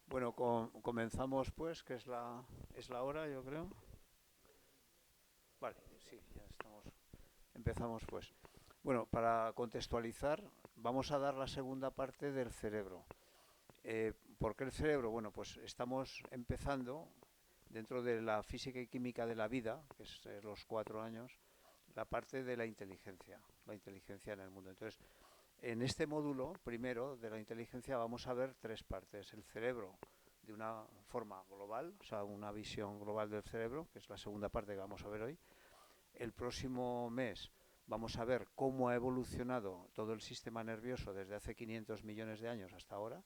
Bueno, comenzamos pues, que es la hora, yo creo. Vale, sí, ya estamos. Empezamos pues. Bueno, para contextualizar, vamos a dar la segunda parte del cerebro. ¿Por qué el cerebro? Bueno, pues estamos empezando, dentro de la física y química de la vida, que es los 4 años, la parte de la inteligencia en el mundo. Entonces, en este módulo, primero, de la inteligencia, vamos a ver tres partes. El cerebro de una forma global, o sea, una visión global del cerebro, que es la segunda parte que vamos a ver hoy. El próximo mes vamos a ver cómo ha evolucionado todo el sistema nervioso desde hace 500 millones de años hasta ahora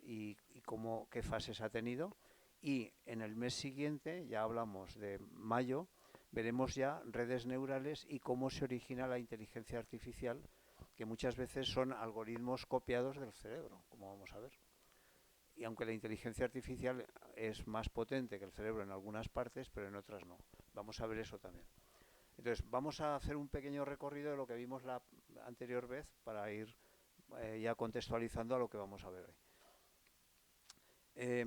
y qué fases ha tenido. Y en el mes siguiente, ya hablamos de mayo, veremos ya redes neurales y cómo se origina la inteligencia artificial, que muchas veces son algoritmos copiados del cerebro, como vamos a ver. Y aunque la inteligencia artificial es más potente que el cerebro en algunas partes, pero en otras no. Vamos a ver eso también. Entonces, vamos a hacer un pequeño recorrido de lo que vimos la anterior vez para ir ya contextualizando a lo que vamos a ver hoy. Eh,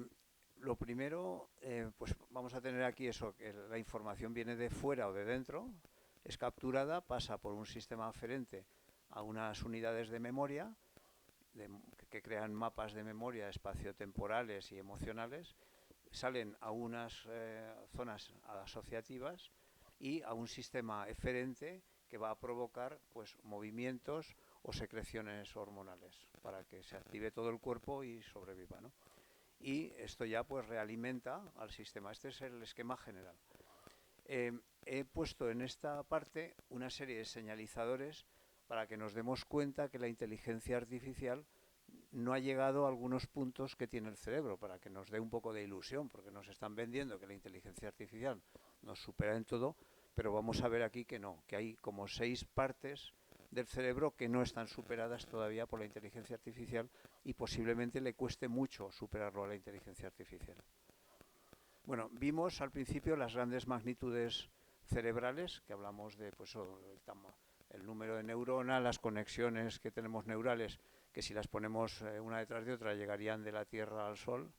lo primero, pues vamos a tener aquí eso, que la información viene de fuera o de dentro, es capturada, pasa por un sistema aferente a unas unidades de memoria de, que crean mapas de memoria espaciotemporales y emocionales, salen a unas zonas asociativas y a un sistema eferente que va a provocar pues movimientos o secreciones hormonales para que se active todo el cuerpo y sobreviva, ¿no? Y esto ya pues realimenta al sistema. Este es el esquema general. He puesto en esta parte una serie de señalizadores para que nos demos cuenta que la inteligencia artificial no ha llegado a algunos puntos que tiene el cerebro, para que nos dé un poco de ilusión, porque nos están vendiendo que la inteligencia artificial nos supera en todo, pero vamos a ver aquí que no, que hay como 6 partes del cerebro que no están superadas todavía por la inteligencia artificial y posiblemente le cueste mucho superarlo a la inteligencia artificial. Bueno, vimos al principio las grandes magnitudes cerebrales, que hablamos de pues, el número de neuronas, las conexiones que tenemos neurales, que si las ponemos una detrás de otra llegarían de la Tierra al Sol.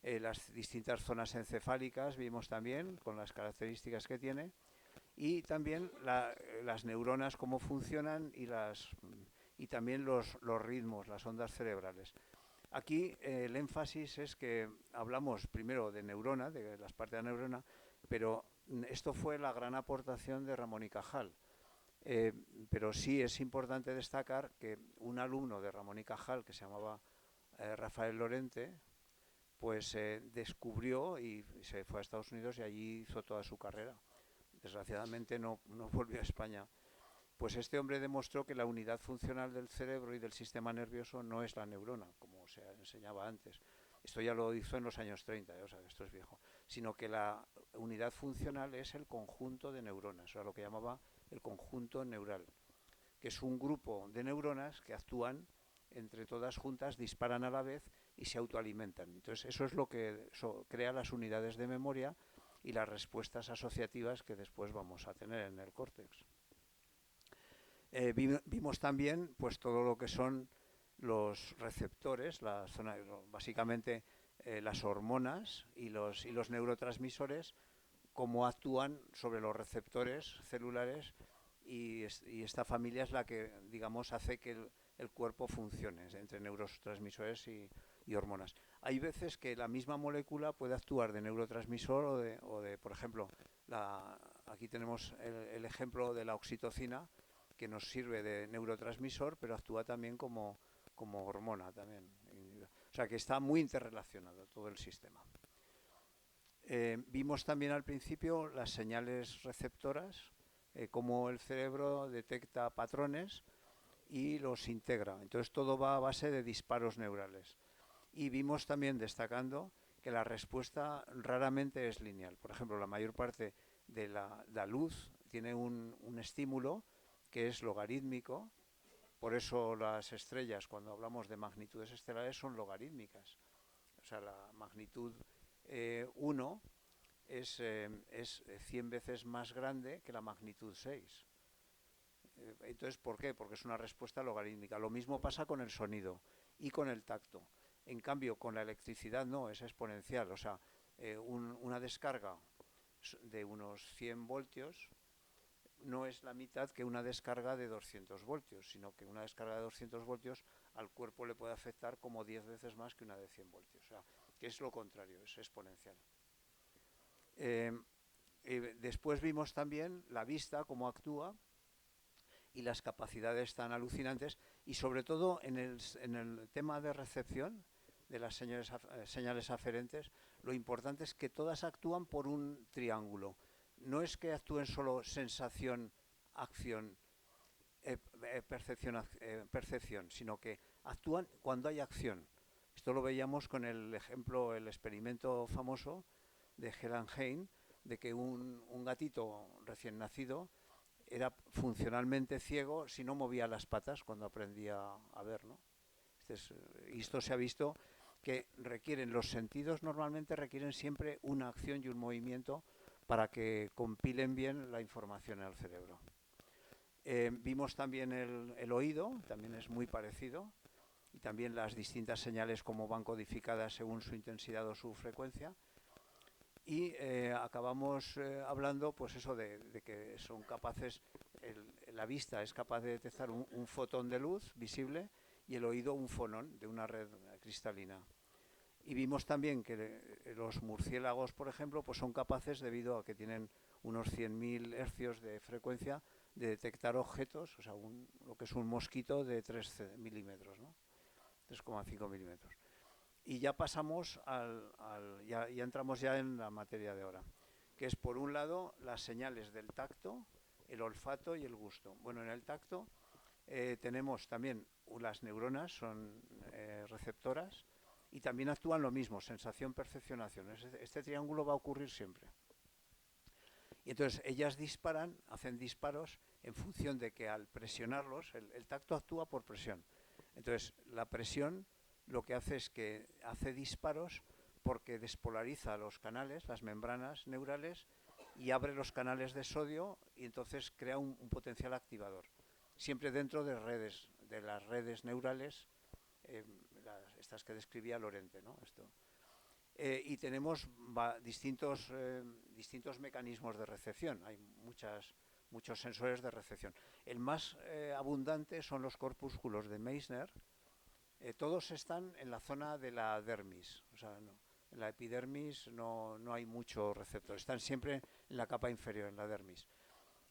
Las distintas zonas encefálicas vimos también, con las características que tiene, y también las neuronas, cómo funcionan, y también los ritmos, las ondas cerebrales. Aquí el énfasis es que hablamos primero de neurona, de las partes de la neurona, pero esto fue la gran aportación de Ramón y Cajal. Eh, pero sí es importante destacar que un alumno de Ramón y Cajal, que se llamaba Rafael Lorente, pues descubrió y se fue a Estados Unidos y allí hizo toda su carrera. Desgraciadamente no volvió a España. Pues este hombre demostró que la unidad funcional del cerebro y del sistema nervioso no es la neurona, como se enseñaba antes. Esto ya lo hizo en los años 30, o sea, esto es viejo. Sino que la unidad funcional es el conjunto de neuronas, o sea, lo que llamaba el conjunto neural, que es un grupo de neuronas que actúan entre todas juntas, disparan a la vez y se autoalimentan. Entonces, eso es lo que crea las unidades de memoria y las respuestas asociativas que después vamos a tener en el córtex. Vimos también pues todo lo que son los receptores, la zona, básicamente las hormonas y los neurotransmisores, cómo actúan sobre los receptores celulares y esta familia es la que, digamos, hace que el cuerpo funcione entre neurotransmisores y hormonas. Hay veces que la misma molécula puede actuar de neurotransmisor por ejemplo, aquí tenemos el ejemplo de la oxitocina, que nos sirve de neurotransmisor, pero actúa también como hormona también. O sea que está muy interrelacionado todo el sistema. Vimos también al principio las señales receptoras, cómo el cerebro detecta patrones y los integra. Entonces todo va a base de disparos neurales. Y vimos también, destacando, que la respuesta raramente es lineal. Por ejemplo, la mayor parte de la luz tiene un estímulo que es logarítmico. Por eso las estrellas, cuando hablamos de magnitudes estelares, son logarítmicas. O sea, la magnitud 1 es 100 veces más grande que la magnitud 6. Entonces, ¿por qué? Porque es una respuesta logarítmica. Lo mismo pasa con el sonido y con el tacto. En cambio, con la electricidad no, es exponencial. O sea, una descarga de unos 100 voltios no es la mitad que una descarga de 200 voltios, sino que una descarga de 200 voltios al cuerpo le puede afectar como 10 veces más que una de 100 voltios. O sea, que es lo contrario, es exponencial. Después vimos también la vista, cómo actúa, y las capacidades tan alucinantes, y sobre todo en el tema de recepción de las señales aferentes, lo importante es que todas actúan por un triángulo. No es que actúen solo sensación, acción, percepción, sino que actúan cuando hay acción. Esto lo veíamos con el ejemplo, el experimento famoso de Helen, de que un gatito recién nacido era funcionalmente ciego si no movía las patas cuando aprendía a ver, ¿no? Y esto se ha visto que los sentidos normalmente requieren siempre una acción y un movimiento para que compilen bien la información al cerebro. Vimos también el oído, también es muy parecido, y también las distintas señales como van codificadas según su intensidad o su frecuencia. Y acabamos hablando, pues eso, de que son capaces, la vista es capaz de detectar un fotón de luz visible y el oído un fonón de una red cristalina. Y vimos también que los murciélagos, por ejemplo, pues son capaces, debido a que tienen unos 100.000 hercios de frecuencia, de detectar objetos, o sea, lo que es un mosquito de 3 milímetros, ¿no? 3,5 milímetros. Y ya pasamos ya entramos ya en la materia de ahora, que es por un lado las señales del tacto, el olfato y el gusto. Bueno, en el tacto tenemos también las neuronas, son receptoras, y también actúan lo mismo, sensación, percepción, acción. Este triángulo va a ocurrir siempre. Y entonces ellas hacen disparos en función de que al presionarlos, el tacto actúa por presión. Entonces la presión lo que hace es que hace disparos porque despolariza los canales, las membranas neurales, y abre los canales de sodio y entonces crea un potencial activador. Siempre dentro de las redes neurales, estas que describía Lorente, ¿no? Y tenemos distintos mecanismos de recepción. Hay muchos sensores de recepción. El más abundante son los corpúsculos de Meissner. Todos están en la zona de la dermis. O sea, en la epidermis no hay mucho receptor. Están siempre en la capa inferior, en la dermis.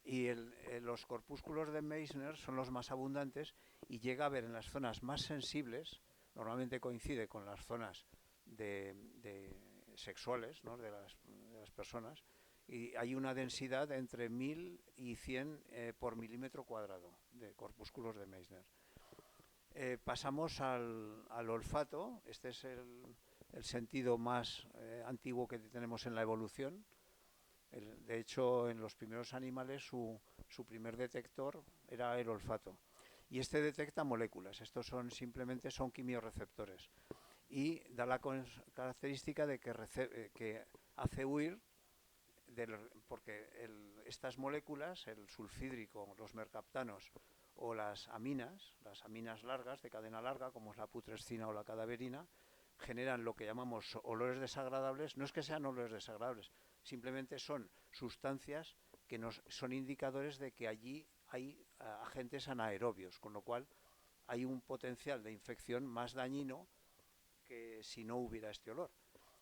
Y los corpúsculos de Meissner son los más abundantes y llega a ver en las zonas más sensibles, normalmente coincide con las zonas sexuales, ¿no? de las personas, y hay una densidad entre 1000 y 100 por milímetro cuadrado de corpúsculos de Meissner. Pasamos al olfato. Este es el sentido más antiguo que tenemos en la evolución. De hecho, en los primeros animales su primer detector era el olfato. Y este detecta moléculas. Estos simplemente son quimiorreceptores. Y da la característica de que hace huir, porque estas moléculas, el sulfídrico, los mercaptanos o las aminas largas de cadena larga, como es la putrescina o la cadaverina, generan lo que llamamos olores desagradables. No es que sean olores desagradables, simplemente son sustancias que son indicadores de que allí hay agentes anaerobios, con lo cual hay un potencial de infección más dañino que si no hubiera este olor.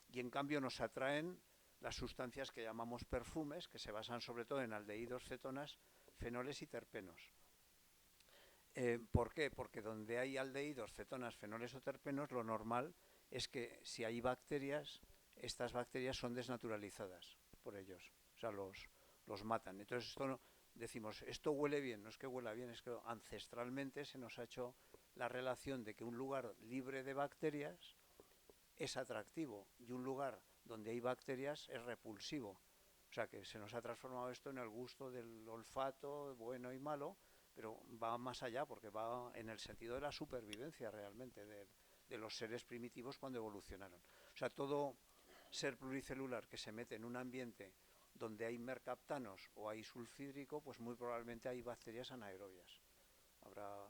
Y en cambio nos atraen las sustancias que llamamos perfumes, que se basan sobre todo en aldehídos, cetonas, fenoles y terpenos. ¿Por qué? Porque donde hay aldehídos, cetonas, fenoles o terpenos, lo normal es que si hay bacterias, estas bacterias son desnaturalizadas por ellos, o sea, los matan. Entonces decimos, esto huele bien, no es que huela bien, es que ancestralmente se nos ha hecho la relación de que un lugar libre de bacterias es atractivo y un lugar donde hay bacterias es repulsivo. O sea que se nos ha transformado esto en el gusto del olfato, bueno y malo, pero va más allá porque va en el sentido de la supervivencia realmente de los seres primitivos cuando evolucionaron. O sea, todo ser pluricelular que se mete en un ambiente donde hay mercaptanos o hay sulfídrico, pues muy probablemente hay bacterias anaerobias. Habrá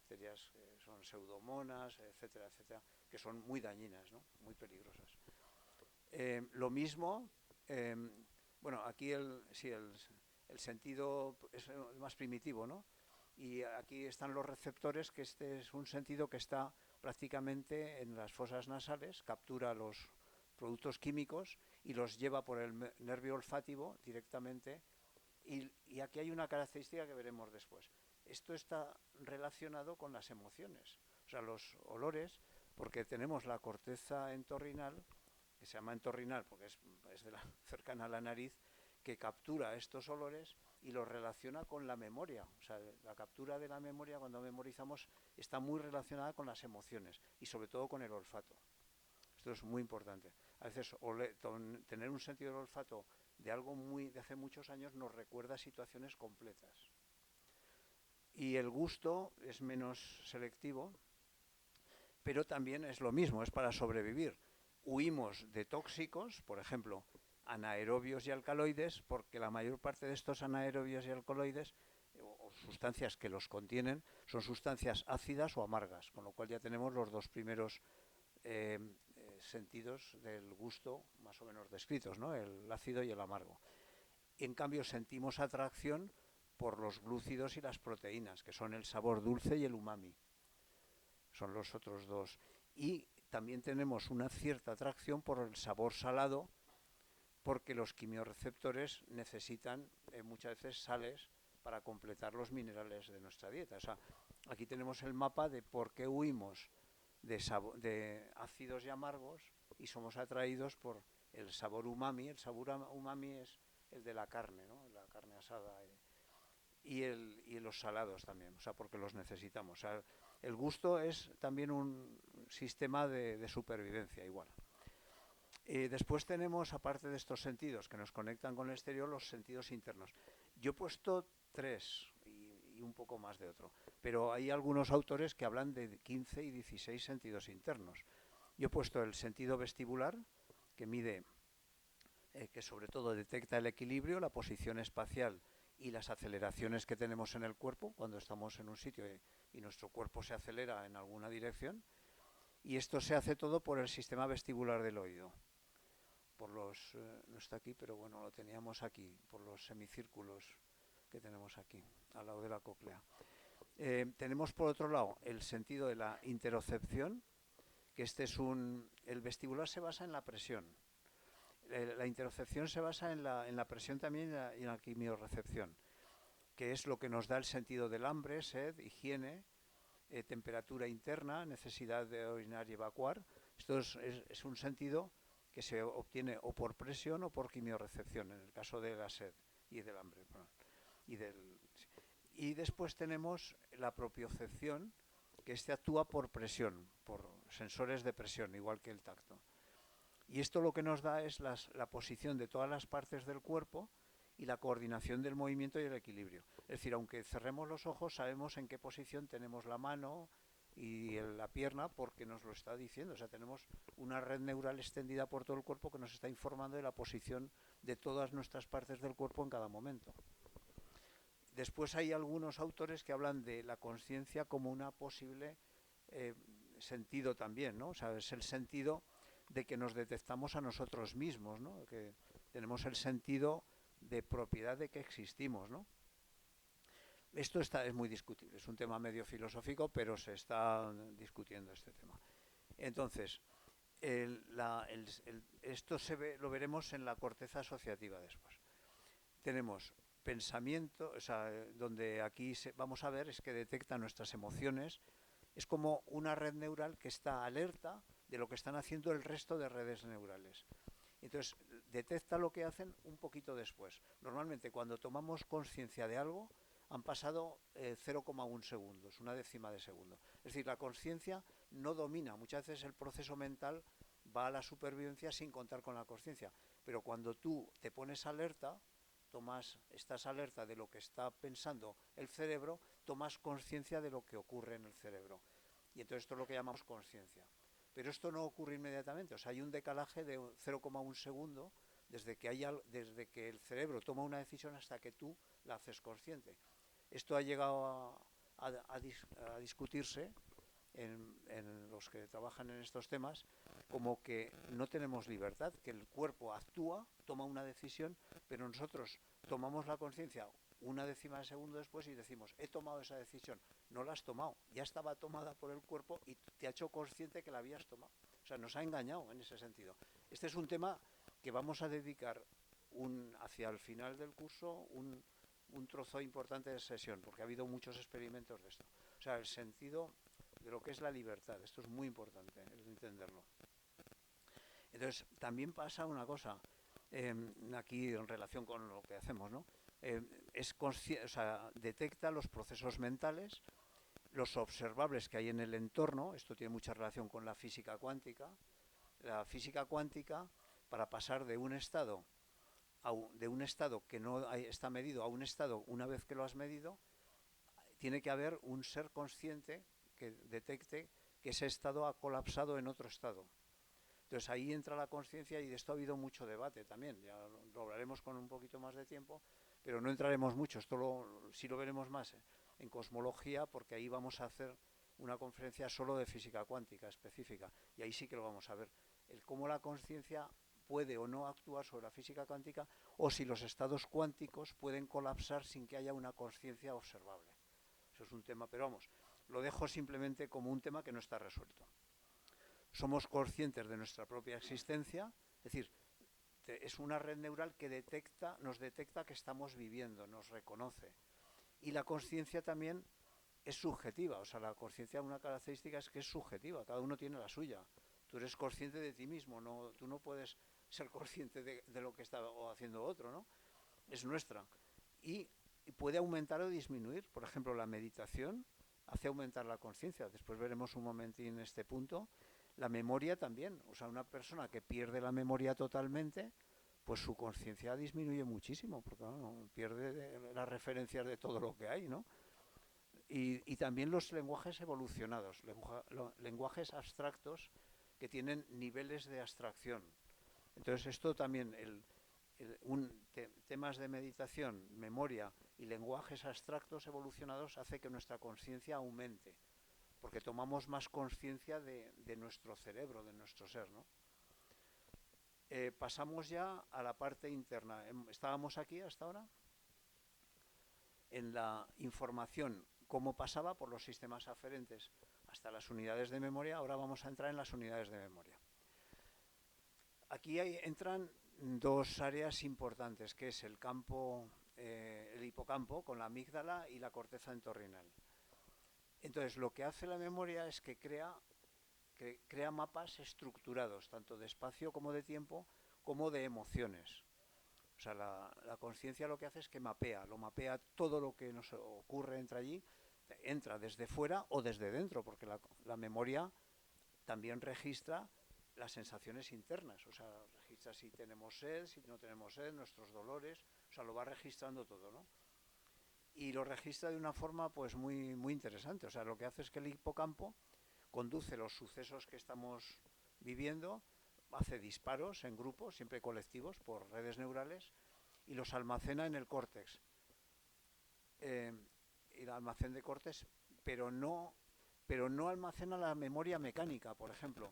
bacterias que son pseudomonas, etcétera, etcétera, que son muy dañinas, ¿no? Muy peligrosas. Lo mismo, bueno, aquí sí, el sentido es el más primitivo, ¿no? Y aquí están los receptores, que este es un sentido que está prácticamente en las fosas nasales, captura los productos químicos y los lleva por el nervio olfativo directamente. Y aquí hay una característica que veremos después. Esto está relacionado con las emociones, o sea, los olores, porque tenemos la corteza entorrinal, que se llama entorrinal porque es cercana a la nariz, que captura estos olores y los relaciona con la memoria. O sea, la captura de la memoria, cuando memorizamos, está muy relacionada con las emociones y sobre todo con el olfato. Esto es muy importante. A veces tener un sentido del olfato de algo de hace muchos años nos recuerda situaciones completas. Y el gusto es menos selectivo, pero también es lo mismo, es para sobrevivir. Huimos de tóxicos, por ejemplo, anaerobios y alcaloides, porque la mayor parte de estos anaerobios y alcaloides o sustancias que los contienen son sustancias ácidas o amargas, con lo cual ya tenemos los dos primeros sentidos del gusto más o menos descritos, ¿no? El ácido y el amargo. En cambio sentimos atracción por los glúcidos y las proteínas, que son el sabor dulce y el umami. Son los otros dos. Y también tenemos una cierta atracción por el sabor salado, porque los quimiorreceptores necesitan muchas veces sales para completar los minerales de nuestra dieta. O sea, aquí tenemos el mapa de por qué huimos de ácidos y amargos y somos atraídos por el sabor umami. El sabor umami es el de la carne, ¿no? La carne asada y los salados también, o sea, porque los necesitamos. O sea, el gusto es también un sistema de supervivencia igual. Después tenemos, aparte de estos sentidos que nos conectan con el exterior, los sentidos internos. Yo he puesto 3 y un poco más de otro, pero hay algunos autores que hablan de 15 y 16 sentidos internos. Yo he puesto el sentido vestibular, que mide, que sobre todo detecta el equilibrio, la posición espacial y las aceleraciones que tenemos en el cuerpo cuando estamos en un sitio y nuestro cuerpo se acelera en alguna dirección. Y esto se hace todo por el sistema vestibular del oído. Por los, no está aquí, pero bueno, lo teníamos aquí, por los semicírculos que tenemos aquí, al lado de la cóclea. Tenemos por otro lado el sentido de la interocepción, que el vestibular se basa en la presión. La interocepción se basa en la presión también y en la quimiorrecepción, que es lo que nos da el sentido del hambre, sed, higiene, temperatura interna, necesidad de orinar y evacuar. Esto es un sentido que se obtiene o por presión o por quimiorrecepción, en el caso de la sed y del hambre. Y después tenemos la propiocepción, que actúa por presión, por sensores de presión, igual que el tacto. Y esto lo que nos da es la posición de todas las partes del cuerpo y la coordinación del movimiento y el equilibrio. Es decir, aunque cerremos los ojos, sabemos en qué posición tenemos la mano y la pierna porque nos lo está diciendo. O sea, tenemos una red neural extendida por todo el cuerpo que nos está informando de la posición de todas nuestras partes del cuerpo en cada momento. Después hay algunos autores que hablan de la conciencia como una posible sentido también, ¿no? O sea, es el sentido de que nos detectamos a nosotros mismos, ¿no? Que tenemos el sentido de propiedad de que existimos, ¿no? Esto es muy discutible, es un tema medio filosófico, pero se está discutiendo este tema. Entonces, esto lo veremos en la corteza asociativa después. Tenemos pensamiento, o sea, donde aquí vamos a ver es que detecta nuestras emociones, es como una red neural que está alerta de lo que están haciendo el resto de redes neurales. Entonces, detecta lo que hacen un poquito después. Normalmente, cuando tomamos conciencia de algo, han pasado 0,1 segundos, una décima de segundo. Es decir, la conciencia no domina. Muchas veces el proceso mental va a la supervivencia sin contar con la conciencia. Pero cuando tú te pones alerta, estás alerta de lo que está pensando el cerebro, tomas conciencia de lo que ocurre en el cerebro. Y entonces esto es lo que llamamos conciencia. Pero esto no ocurre inmediatamente. O sea, hay un decalaje de 0,1 segundo desde que el cerebro toma una decisión hasta que tú la haces consciente. Esto ha llegado a discutirse en los que trabajan en estos temas, como que no tenemos libertad, que el cuerpo actúa, toma una decisión, pero nosotros tomamos la conciencia una décima de segundo después y decimos, he tomado esa decisión. No la has tomado, ya estaba tomada por el cuerpo y te ha hecho consciente que la habías tomado. O sea, nos ha engañado en ese sentido. Este es un tema que vamos a dedicar hacia el final del curso un trozo importante de sesión, porque ha habido muchos experimentos de esto. O sea, el sentido de lo que es la libertad. Esto es muy importante, el entenderlo. Entonces, también pasa una cosa, aquí en relación con lo que hacemos, ¿no? Detecta los procesos mentales, los observables que hay en el entorno. Esto tiene mucha relación con la física cuántica. La física cuántica, para pasar de un estado que no está medido a un estado, una vez que lo has medido, tiene que haber un ser consciente que detecte que ese estado ha colapsado en otro estado. Entonces ahí entra la conciencia, y de esto ha habido mucho debate también. Ya lo hablaremos con un poquito más de tiempo, pero no entraremos mucho. Esto sí lo veremos más en cosmología, porque ahí vamos a hacer una conferencia solo de física cuántica específica, y ahí sí que lo vamos a ver. El cómo la conciencia puede o no actuar sobre la física cuántica, o si los estados cuánticos pueden colapsar sin que haya una conciencia observable. Eso es un tema, pero vamos, lo dejo simplemente como un tema que no está resuelto. Somos conscientes de nuestra propia existencia, es decir, es una red neural que nos detecta que estamos viviendo, nos reconoce. Y la consciencia también es subjetiva, o sea, la conciencia, una característica es que es subjetiva, cada uno tiene la suya. Tú eres consciente de ti mismo, tú no puedes ser consciente de lo que está haciendo otro, ¿no? Es nuestra. Y puede aumentar o disminuir. Por ejemplo, la meditación hace aumentar la conciencia. Después veremos un momentín este punto. La memoria también. O sea, una persona que pierde la memoria totalmente, pues su conciencia disminuye muchísimo, porque pierde las referencias de todo lo que hay, ¿no? Y también los lenguajes evolucionados, lenguajes abstractos que tienen niveles de abstracción. Entonces esto también, temas de meditación, memoria y lenguajes abstractos evolucionados hace que nuestra conciencia aumente, porque tomamos más conciencia de nuestro cerebro, de nuestro ser, ¿no? Pasamos ya a la parte interna. Estábamos aquí hasta ahora en la información, cómo pasaba por los sistemas aferentes hasta las unidades de memoria. Ahora vamos a entrar en las unidades de memoria. Aquí entran dos áreas importantes, que es el campo, el hipocampo con la amígdala y la corteza entorrinal. Entonces, lo que hace la memoria es que crea mapas estructurados, tanto de espacio como de tiempo, como de emociones. O sea, la conciencia lo que hace es que lo mapea todo lo que nos ocurre entre allí, entra desde fuera o desde dentro, porque la memoria también registra las sensaciones internas, o sea, registra si tenemos sed, si no tenemos sed, nuestros dolores, o sea, lo va registrando todo, ¿no? Y lo registra de una forma pues muy, muy interesante. O sea, lo que hace es que el hipocampo conduce los sucesos que estamos viviendo, hace disparos en grupos, siempre colectivos, por redes neurales, y los almacena en el córtex. El almacén de córtex, pero no almacena la memoria mecánica, por ejemplo.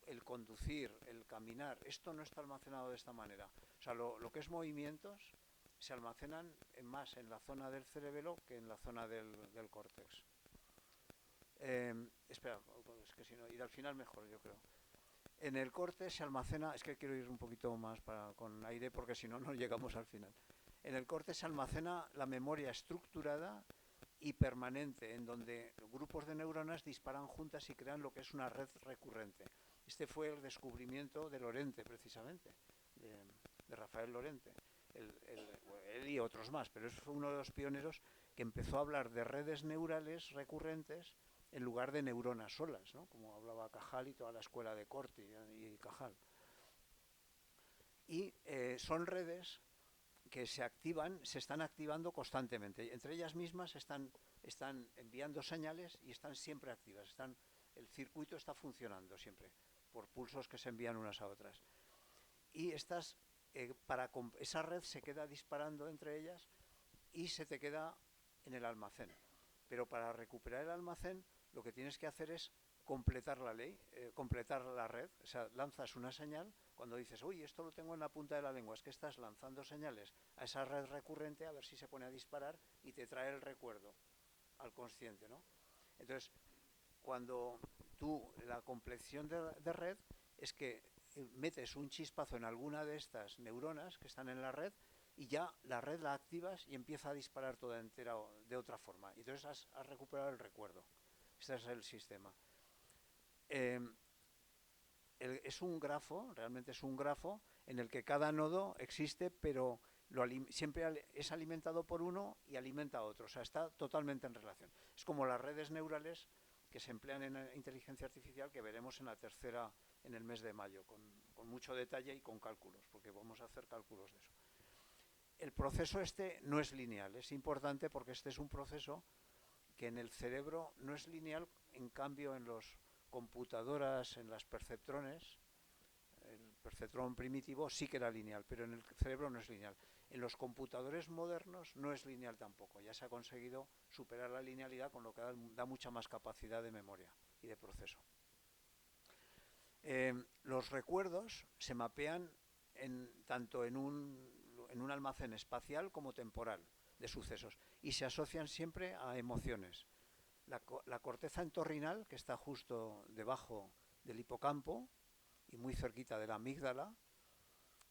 El conducir, el caminar, esto no está almacenado de esta manera. O sea, lo que es movimientos se almacenan más en la zona del cerebelo que en la zona del córtex. Espera, es que si no, ir al final mejor, yo creo. En el córtex se almacena, es que quiero ir un poquito más con aire, porque si no, no llegamos al final. En el córtex se almacena la memoria estructurada y permanente, en donde grupos de neuronas disparan juntas y crean lo que es una red recurrente. Este fue el descubrimiento de Lorente, precisamente, de Rafael Lorente. Él y otros más, pero él fue uno de los pioneros que empezó a hablar de redes neurales recurrentes en lugar de neuronas solas, ¿no? Como hablaba Cajal y toda la escuela de Corti y Cajal. Y son redes que se están activando constantemente. Entre ellas mismas están enviando señales y están siempre activas. El circuito está funcionando siempre por pulsos que se envían unas a otras. Y esa red se queda disparando entre ellas y se te queda en el almacén. Pero para recuperar el almacén, lo que tienes que hacer es completar la ley, completar la red. O sea, lanzas una señal cuando dices, uy, esto lo tengo en la punta de la lengua. Es que estás lanzando señales a esa red recurrente a ver si se pone a disparar y te trae el recuerdo al consciente, ¿no? Entonces, cuando la compleción de red es que metes un chispazo en alguna de estas neuronas que están en la red y ya la red la activas y empieza a disparar toda entera de otra forma. Y entonces has recuperado el recuerdo. Este es el sistema. Eh, es un grafo, realmente es un grafo en el que cada nodo existe, pero siempre es alimentado por uno y alimenta a otro. O sea, está totalmente en relación. Es como las redes neurales que se emplean en inteligencia artificial, que veremos en la tercera, en el mes de mayo, con mucho detalle y con cálculos, porque vamos a hacer cálculos de eso. El proceso este no es lineal, es importante porque este es un proceso que en el cerebro no es lineal, en cambio en las computadoras, en las perceptrones, el perceptrón primitivo sí que era lineal, pero en el cerebro no es lineal. En los computadores modernos no es lineal tampoco, ya se ha conseguido superar la linealidad, con lo que da mucha más capacidad de memoria y de proceso. Los recuerdos se mapean tanto en un almacén espacial como temporal de sucesos y se asocian siempre a emociones. La corteza entorrinal, que está justo debajo del hipocampo y muy cerquita de la amígdala,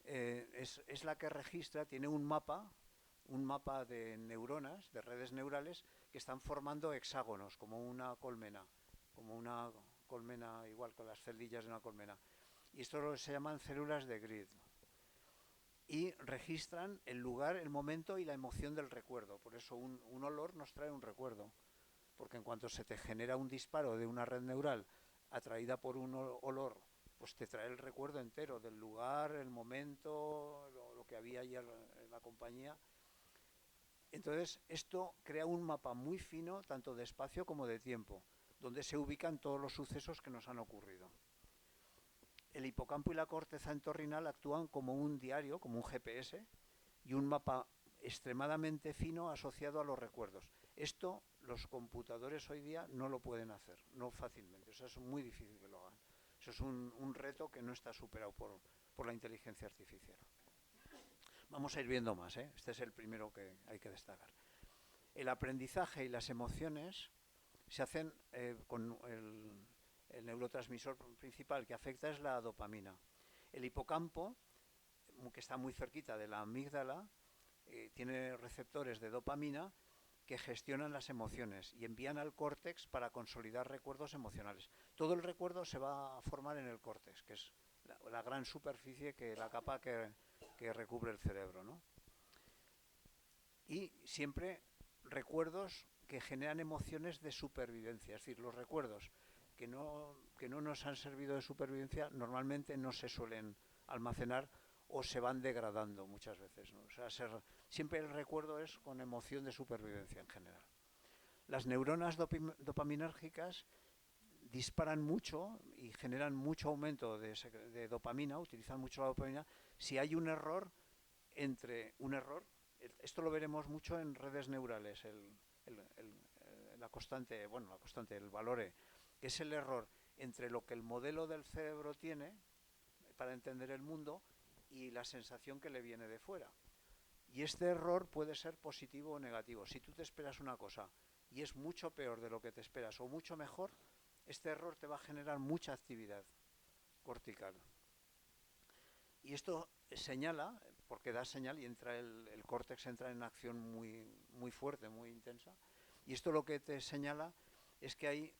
es la que registra, tiene un mapa de neuronas, de redes neurales, que están formando hexágonos, como una colmena igual que las celdillas de una colmena. Y esto se llaman células de grid. Y registran el lugar, el momento y la emoción del recuerdo. Por eso un olor nos trae un recuerdo. Porque en cuanto se te genera un disparo de una red neural atraída por un olor, pues te trae el recuerdo entero del lugar, el momento, lo que había allí en la compañía. Entonces, esto crea un mapa muy fino, tanto de espacio como de tiempo, donde se ubican todos los sucesos que nos han ocurrido. El hipocampo y la corteza entorrinal actúan como un diario, como un GPS, y un mapa extremadamente fino asociado a los recuerdos. Esto los computadores hoy día no lo pueden hacer, no fácilmente. O sea, es muy difícil que lo hagan. Eso es un reto que no está superado por la inteligencia artificial. Vamos a ir viendo más, ¿eh? Este es el primero que hay que destacar. El aprendizaje y las emociones se hacen con el neurotransmisor principal que afecta es la dopamina. El hipocampo, que está muy cerquita de la amígdala, tiene receptores de dopamina que gestionan las emociones y envían al córtex para consolidar recuerdos emocionales. Todo el recuerdo se va a formar en el córtex, que es la gran superficie, la capa que recubre el cerebro, ¿no? Y siempre recuerdos que generan emociones de supervivencia. Es decir, los recuerdos que no nos han servido de supervivencia normalmente no se suelen almacenar o se van degradando muchas veces, ¿no? O sea, siempre el recuerdo es con emoción de supervivencia en general. Las neuronas dopaminérgicas disparan mucho y generan mucho aumento de dopamina, utilizan mucho la dopamina. Si hay un error, esto lo veremos mucho en redes neurales, la constante, el valor E, que es el error entre lo que el modelo del cerebro tiene para entender el mundo y la sensación que le viene de fuera. Y este error puede ser positivo o negativo. Si tú te esperas una cosa y es mucho peor de lo que te esperas o mucho mejor, este error te va a generar mucha actividad cortical. Y esto señala, porque da señal y el córtex entra en acción muy, muy fuerte, muy intensa. Y esto lo que te señala es que hay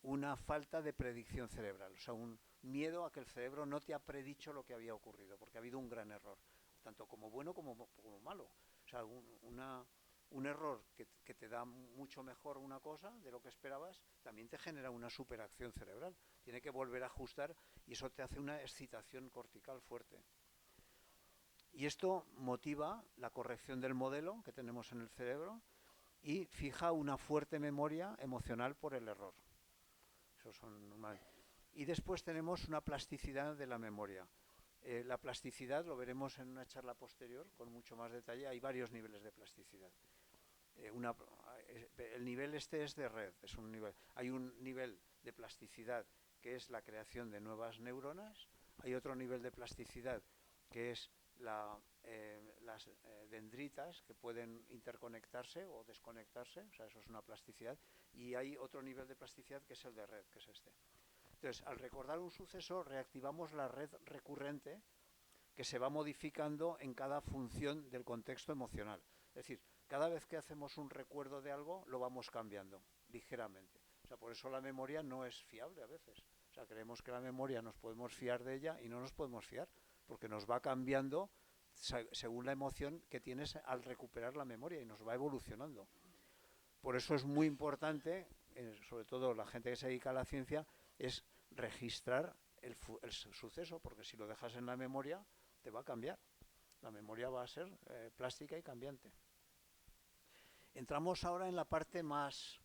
una falta de predicción cerebral, o sea, un miedo a que el cerebro no te ha predicho lo que había ocurrido, porque ha habido un gran error, tanto como bueno como malo. O sea, un error que te da mucho mejor una cosa de lo que esperabas, también te genera una superacción cerebral. Tiene que volver a ajustar y eso te hace una excitación cortical fuerte. Y esto motiva la corrección del modelo que tenemos en el cerebro y fija una fuerte memoria emocional por el error. Eso son normales. Y después tenemos una plasticidad de la memoria. La plasticidad lo veremos en una charla posterior con mucho más detalle. Hay varios niveles de plasticidad. el nivel este es de red, es un nivel. Hay un nivel de plasticidad que es la creación de nuevas neuronas, hay otro nivel de plasticidad que es las dendritas que pueden interconectarse o desconectarse, o sea, eso es una plasticidad, y hay otro nivel de plasticidad que es el de red, que es este. Entonces, al recordar un suceso, reactivamos la red recurrente que se va modificando en cada función del contexto emocional. Es decir, cada vez que hacemos un recuerdo de algo, lo vamos cambiando ligeramente. O sea, por eso la memoria no es fiable a veces. O sea, creemos que la memoria nos podemos fiar de ella y no nos podemos fiar, porque nos va cambiando según la emoción que tienes al recuperar la memoria y nos va evolucionando. Por eso es muy importante, sobre todo la gente que se dedica a la ciencia, es registrar el suceso, porque si lo dejas en la memoria, te va a cambiar. La memoria va a ser plástica y cambiante. Entramos ahora en la parte más,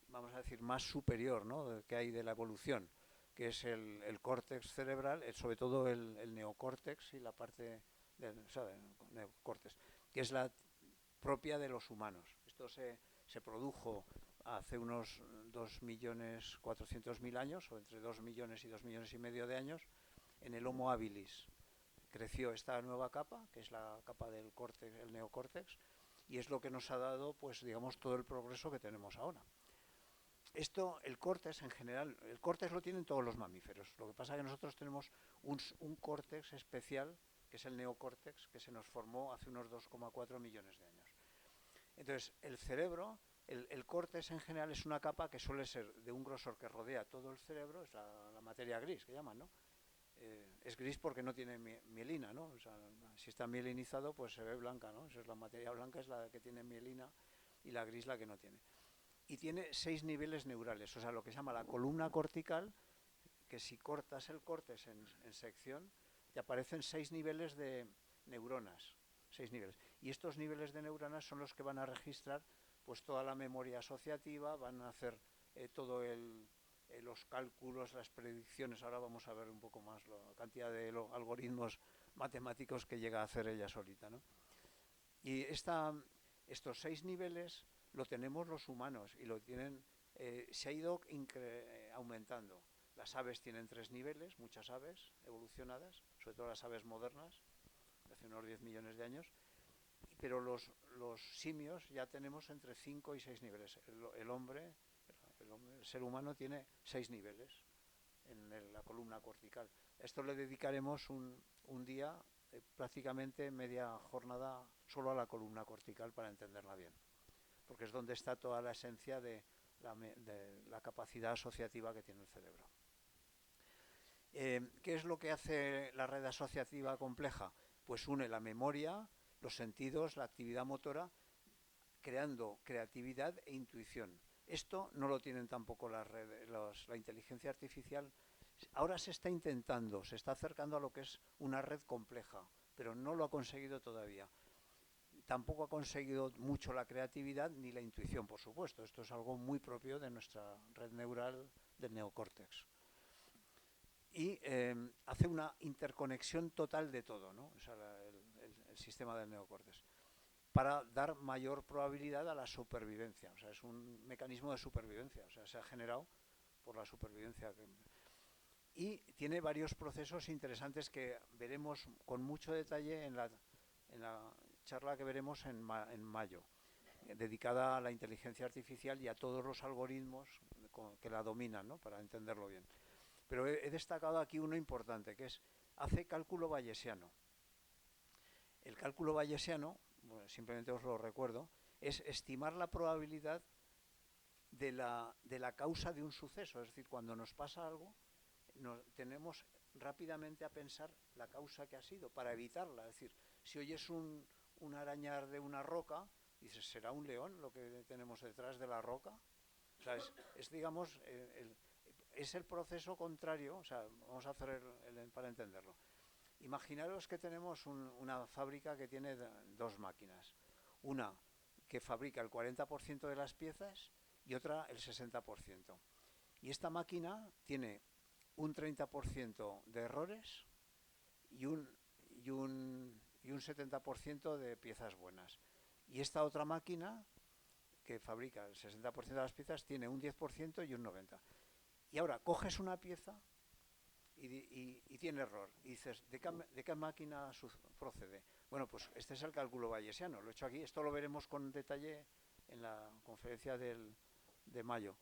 vamos a decir, más superior, ¿no?, que hay de la evolución, que es el córtex cerebral, sobre todo el neocórtex y la parte del neocórtex, que es la propia de los humanos. Esto se produjo hace unos 2.400.000 años, o entre 2 millones y 2 millones y medio de años, en el Homo habilis. Creció esta nueva capa, que es la capa del córtex, el neocórtex, y es lo que nos ha dado, pues digamos, todo el progreso que tenemos ahora. Esto, el córtex en general, el córtex lo tienen todos los mamíferos. Lo que pasa es que nosotros tenemos un córtex especial, que es el neocórtex, que se nos formó hace unos 2,4 millones de años. Entonces, el cerebro, el córtex en general es una capa que suele ser de un grosor que rodea todo el cerebro, es la materia gris que llaman, ¿no? Es gris porque no tiene mielina, ¿no? O sea, si está mielinizado, pues se ve blanca, ¿no? Esa es la materia blanca, es la que tiene mielina, y la gris la que no tiene. Y tiene 6 niveles neurales, o sea, lo que se llama la columna cortical, que si cortas el córtex en sección, te aparecen 6 niveles de neuronas, 6 niveles. Y estos niveles de neuronas son los que van a registrar pues toda la memoria asociativa, van a hacer todo los cálculos, las predicciones. Ahora vamos a ver un poco más la cantidad de algoritmos matemáticos que llega a hacer ella solita, ¿no? Y estos 6 niveles lo tenemos los humanos y lo tienen, se ha ido aumentando. Las aves tienen 3 niveles, muchas aves evolucionadas, sobre todo las aves modernas, de hace unos 10 millones de años, pero los simios ya tenemos entre 5 y 6 niveles. El ser humano tiene 6 niveles en la columna cortical. A esto le dedicaremos un día, prácticamente media jornada, solo a la columna cortical para entenderla bien, porque es donde está toda la esencia de la capacidad asociativa que tiene el cerebro. ¿Qué es lo que hace la red asociativa compleja? Pues une la memoria, los sentidos, la actividad motora, creando creatividad e intuición. Esto no lo tienen tampoco la inteligencia artificial. Ahora se está intentando, se está acercando a lo que es una red compleja, pero no lo ha conseguido todavía. Tampoco ha conseguido mucho la creatividad ni la intuición, por supuesto. Esto es algo muy propio de nuestra red neural del neocórtex. Y hace una interconexión total de todo, ¿no? O sea, el sistema del neocórtex, para dar mayor probabilidad a la supervivencia. O sea, es un mecanismo de supervivencia. O sea, se ha generado por la supervivencia. Y tiene varios procesos interesantes que veremos con mucho detalle en la charla que veremos en mayo, dedicada a la inteligencia artificial y a todos los algoritmos que la dominan, ¿no?, para entenderlo bien. Pero he destacado aquí uno importante, que hace cálculo bayesiano. El cálculo bayesiano, bueno, simplemente os lo recuerdo, es estimar la probabilidad de la causa de un suceso. Es decir, cuando nos pasa algo, tenemos rápidamente a pensar la causa que ha sido para evitarla. Es decir, si oyes un arañar de una roca, dices, ¿será un león lo que tenemos detrás de la roca? O sea, digamos, es el proceso contrario. O sea, vamos a hacer para entenderlo. Imaginaros que tenemos una fábrica que tiene 2 máquinas. Una que fabrica el 40% de las piezas y otra el 60%. Y esta máquina tiene un 30% de errores y un 70% de piezas buenas. Y esta otra máquina que fabrica el 60% de las piezas tiene un 10% y un 90%. Y ahora coges una pieza y tiene error. Y dices, ¿de qué máquina procede? Bueno, pues este es el cálculo bayesiano. Lo he hecho aquí. Esto lo veremos con detalle en la conferencia de mayo.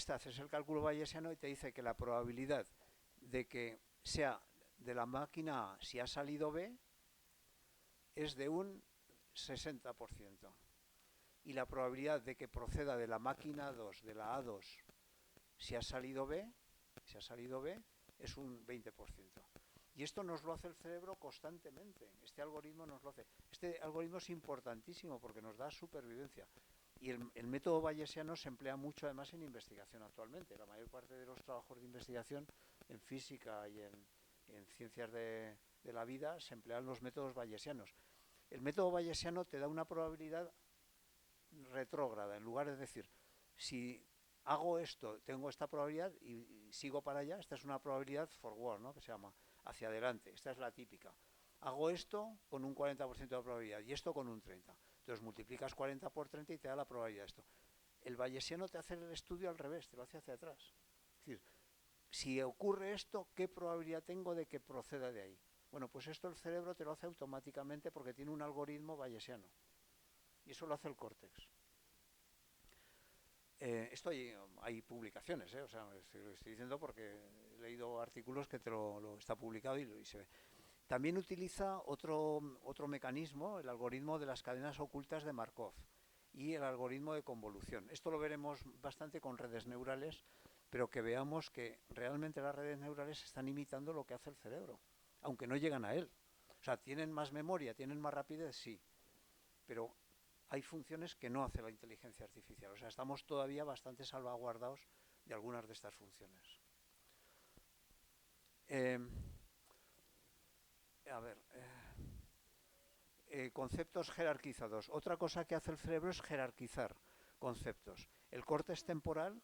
Haces el cálculo bayesiano y te dice que la probabilidad de que sea de la máquina A si ha salido B es de un 60%. Y la probabilidad de que proceda de la máquina 2, de la A2, si ha salido B, es un 20%. Y esto nos lo hace el cerebro constantemente. Este algoritmo nos lo hace. Este algoritmo es importantísimo porque nos da supervivencia. Y el método bayesiano se emplea mucho además en investigación actualmente. La mayor parte de los trabajos de investigación en física y en ciencias de la vida se emplean los métodos bayesianos. El método bayesiano te da una probabilidad retrógrada. En lugar de decir, si hago esto, tengo esta probabilidad y sigo para allá, esta es una probabilidad forward, ¿no?, que se llama, hacia adelante. Esta es la típica. Hago esto con un 40% de probabilidad y esto con un 30%. Entonces multiplicas 40 por 30 y te da la probabilidad de esto. El bayesiano te hace el estudio al revés, te lo hace hacia atrás. Es decir, si ocurre esto, ¿qué probabilidad tengo de que proceda de ahí? Bueno, pues esto el cerebro te lo hace automáticamente porque tiene un algoritmo bayesiano. Y eso lo hace el córtex. Esto hay publicaciones, o sea, lo estoy diciendo porque he leído artículos que lo está publicado y se ve. También utiliza otro mecanismo, el algoritmo de las cadenas ocultas de Markov y el algoritmo de convolución. Esto lo veremos bastante con redes neurales, pero que veamos que realmente las redes neurales están imitando lo que hace el cerebro, aunque no llegan a él. O sea, tienen más memoria, tienen más rapidez, sí, pero hay funciones que no hace la inteligencia artificial. O sea, estamos todavía bastante salvaguardados de algunas de estas funciones. Conceptos jerarquizados. Otra cosa que hace el cerebro es jerarquizar conceptos. El córtex temporal,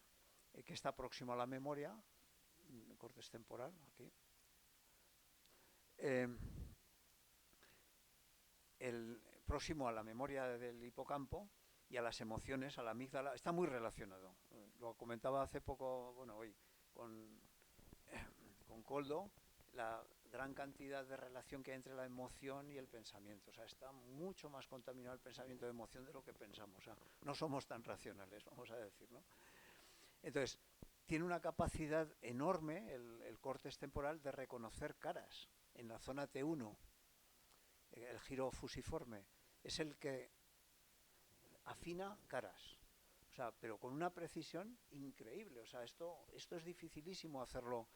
que está próximo a la memoria, el córtex temporal, aquí, el próximo a la memoria del hipocampo y a las emociones, a la amígdala, está muy relacionado. Lo comentaba hace poco, bueno, hoy, con Koldo, la gran cantidad de relación que hay entre la emoción y el pensamiento. O sea, está mucho más contaminado el pensamiento de emoción de lo que pensamos. O sea, no somos tan racionales, vamos a decir, ¿no? Entonces, tiene una capacidad enorme el córtex temporal de reconocer caras en la zona T1. El giro fusiforme es el que afina caras. O sea, pero con una precisión increíble. O sea, esto es dificilísimo hacerlo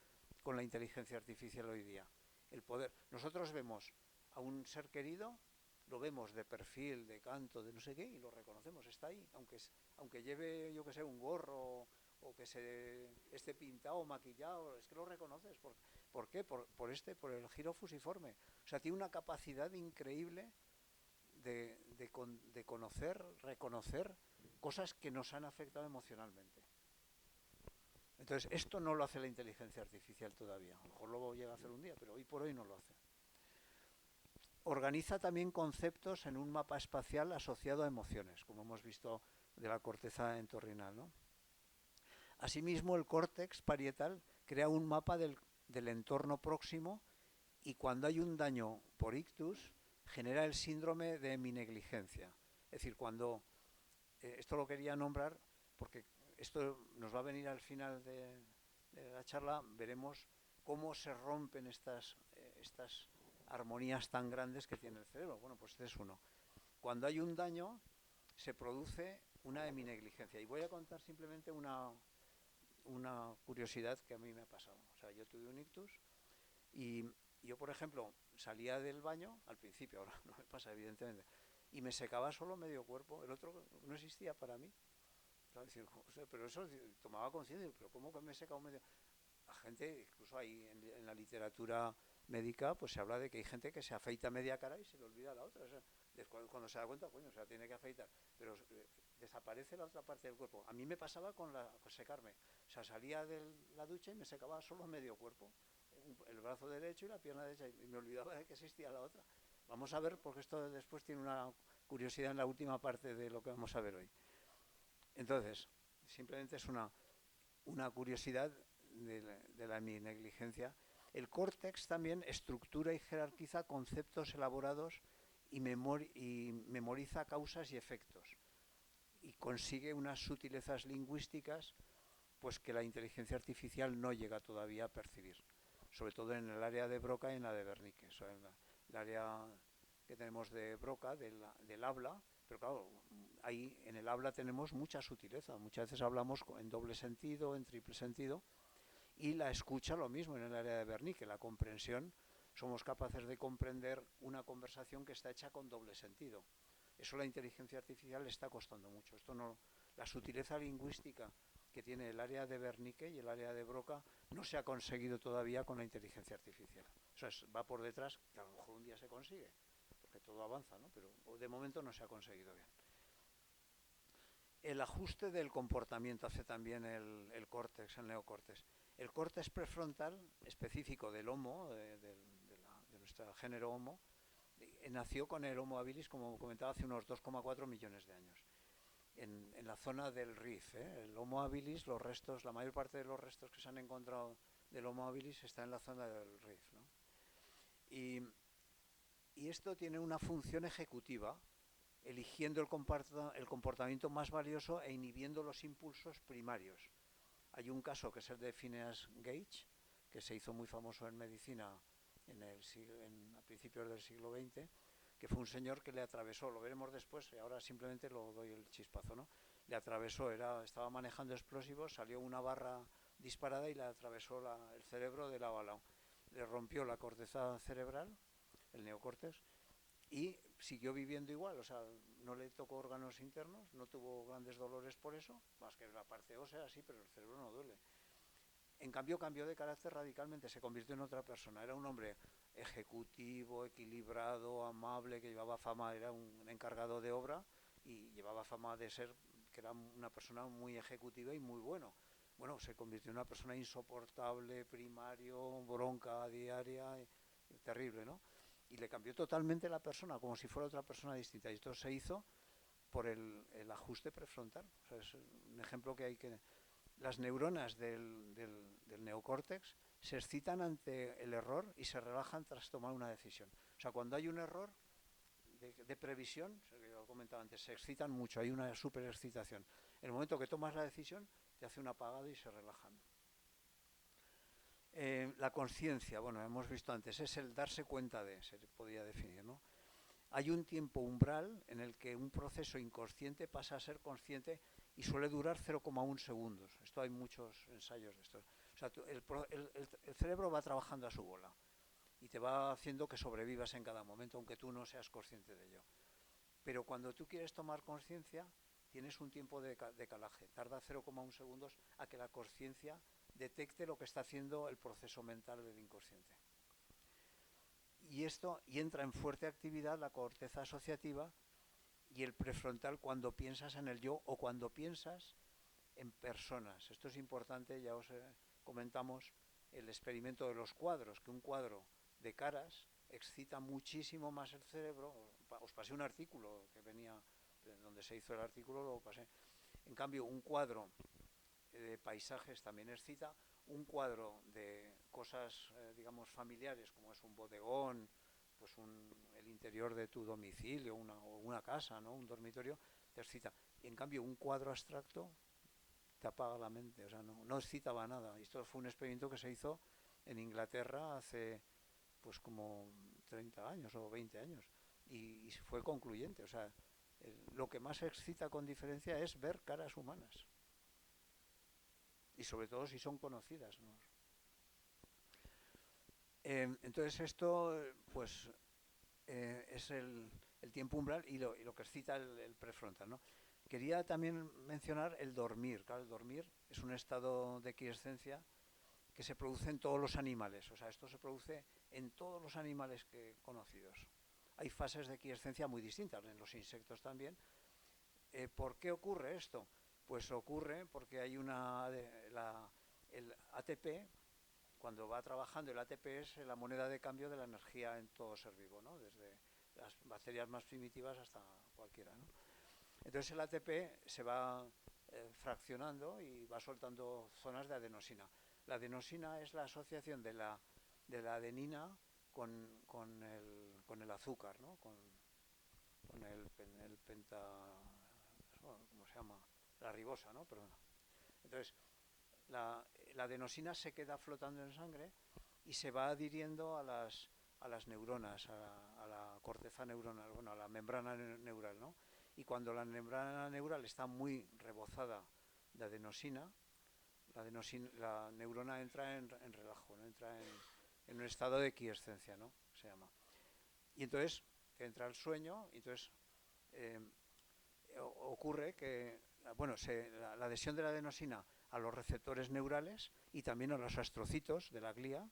con la inteligencia artificial hoy día. El poder. Nosotros vemos a un ser querido, lo vemos de perfil, de canto, de no sé qué, y lo reconocemos, está ahí, aunque lleve, yo que sé, un gorro o que esté pintado o maquillado, es que lo reconoces. ¿Por qué? Por el giro fusiforme. O sea, tiene una capacidad increíble de conocer, reconocer cosas que nos han afectado emocionalmente. Entonces, esto no lo hace la inteligencia artificial todavía. A lo mejor lo llega a hacer un día, pero hoy por hoy no lo hace. Organiza también conceptos en un mapa espacial asociado a emociones, como hemos visto de la corteza entorrinal, ¿no? Asimismo, el córtex parietal crea un mapa del entorno próximo y cuando hay un daño por ictus, genera el síndrome de mi negligencia. Es decir, cuando... esto lo quería nombrar porque esto nos va a venir al final de la charla, veremos cómo se rompen estas armonías tan grandes que tiene el cerebro. Bueno, pues este es uno. Cuando hay un daño, se produce una heminegligencia. Y voy a contar simplemente una curiosidad que a mí me ha pasado. O sea, yo tuve un ictus y yo, por ejemplo, salía del baño, al principio, ahora no me pasa evidentemente, y me secaba solo medio cuerpo, el otro no existía para mí. Pero eso tomaba conciencia, pero ¿cómo que me seca un medio? La gente, incluso ahí en la literatura médica, pues se habla de que hay gente que se afeita media cara y se le olvida la otra. O sea, cuando se da cuenta, coño, o sea, tiene que afeitar, pero desaparece la otra parte del cuerpo. A mí me pasaba con secarme. O sea, salía de la ducha y me secaba solo medio cuerpo, el brazo derecho y la pierna derecha, y me olvidaba de que existía la otra. Vamos a ver, porque esto después tiene una curiosidad en la última parte de lo que vamos a ver hoy. Entonces, simplemente es una curiosidad de mi negligencia. El córtex también estructura y jerarquiza conceptos elaborados y memoriza causas y efectos. Y consigue unas sutilezas lingüísticas pues que la inteligencia artificial no llega todavía a percibir, sobre todo en el área de Broca y en la de Wernicke. O sea, en el área que tenemos de Broca, del habla, pero claro, ahí en el habla tenemos mucha sutileza. Muchas veces hablamos en doble sentido, en triple sentido, y la escucha lo mismo en el área de Wernicke, la comprensión. Somos capaces de comprender una conversación que está hecha con doble sentido. Eso la inteligencia artificial le está costando mucho. Esto no, la sutileza lingüística que tiene el área de Wernicke y el área de Broca no se ha conseguido todavía con la inteligencia artificial. O sea, va por detrás, que a lo mejor un día se consigue, porque todo avanza, ¿no? Pero de momento no se ha conseguido bien. El ajuste del comportamiento hace también el córtex, el neocórtex. El córtex prefrontal, específico del Homo, de nuestro género Homo, nació con el Homo habilis, como comentaba, hace unos 2,4 millones de años. En la zona del Rift, el Homo habilis, los restos, la mayor parte de los restos que se han encontrado del Homo habilis está en la zona del Rift, ¿no? Y esto tiene una función ejecutiva, eligiendo el comportamiento más valioso e inhibiendo los impulsos primarios. Hay un caso que es el de Phineas Gage, que se hizo muy famoso en medicina a principios del siglo XX, que fue un señor que le atravesó, lo veremos después, y ahora simplemente lo doy el chispazo, ¿no? Le atravesó, estaba manejando explosivos, salió una barra disparada y le atravesó el cerebro de lado a lado. Le rompió la corteza cerebral, el neocórtex, y siguió viviendo igual, o sea, no le tocó órganos internos, no tuvo grandes dolores por eso, más que la parte ósea, sí, pero el cerebro no duele. En cambio, cambió de carácter radicalmente, se convirtió en otra persona. Era un hombre ejecutivo, equilibrado, amable, que llevaba fama, era un encargado de obra y llevaba fama de ser, que era una persona muy ejecutiva y muy bueno. Bueno, se convirtió en una persona insoportable, primario, bronca diaria, terrible, ¿no? Y le cambió totalmente la persona, como si fuera otra persona distinta. Y esto se hizo por el ajuste prefrontal. O sea, es un ejemplo que hay que... Las neuronas del neocórtex se excitan ante el error y se relajan tras tomar una decisión. O sea, cuando hay un error de previsión, que lo comentaba antes, se excitan mucho, hay una superexcitación. En el momento que tomas la decisión, te hace un apagado y se relajan. La conciencia, bueno, hemos visto antes, es el darse cuenta de, se podría definir, ¿no? Hay un tiempo umbral en el que un proceso inconsciente pasa a ser consciente y suele durar 0,1 segundos. Esto hay muchos ensayos de esto. O sea, el cerebro va trabajando a su bola y te va haciendo que sobrevivas en cada momento, aunque tú no seas consciente de ello. Pero cuando tú quieres tomar conciencia, tienes un tiempo de calaje. Tarda 0,1 segundos a que la conciencia detecte lo que está haciendo el proceso mental del inconsciente. Y entra en fuerte actividad la corteza asociativa y el prefrontal cuando piensas en el yo o cuando piensas en personas. Esto es importante, ya os comentamos el experimento de los cuadros, que un cuadro de caras excita muchísimo más el cerebro. Os pasé un artículo que venía de donde se hizo el artículo, lo pasé. En cambio, un cuadro de paisajes también excita, un cuadro de cosas, digamos, familiares, como es un bodegón, pues el interior de tu domicilio, o una casa, ¿no? Un dormitorio, te excita. Y en cambio, un cuadro abstracto te apaga la mente, o sea, no excitaba nada. Y esto fue un experimento que se hizo en Inglaterra hace, pues, como 30 años o 20 años. Y fue concluyente, o sea, lo que más excita con diferencia es ver caras humanas. Y sobre todo si son conocidas, ¿no? Entonces esto, pues, es el tiempo umbral y lo que excita el prefrontal, ¿no? Quería también mencionar el dormir. Claro, el dormir es un estado de quiescencia que se produce en todos los animales. O sea, esto se produce en todos los animales conocidos. Hay fases de quiescencia muy distintas, en los insectos también. ¿Por qué ocurre esto? Pues ocurre porque hay el ATP, cuando va trabajando el ATP es la moneda de cambio de la energía en todo ser vivo, ¿no? Desde las bacterias más primitivas hasta cualquiera, ¿no? Entonces el ATP se va fraccionando y va soltando zonas de adenosina. La adenosina es la asociación de la adenina con el azúcar, ¿no? Con el penta... ¿Cómo se llama? La ribosa, ¿no? Perdona. Entonces, la adenosina se queda flotando en sangre y se va adhiriendo a las neuronas, a la corteza neuronal, bueno, a la membrana neural, ¿no? Y cuando la membrana neural está muy rebozada de adenosina, la neurona entra en relajo, ¿no? Entra en un estado de quiescencia, ¿no? Se llama. Y entonces te entra el sueño, y entonces eh, ocurre que bueno, la adhesión de la adenosina a los receptores neurales y también a los astrocitos de la glía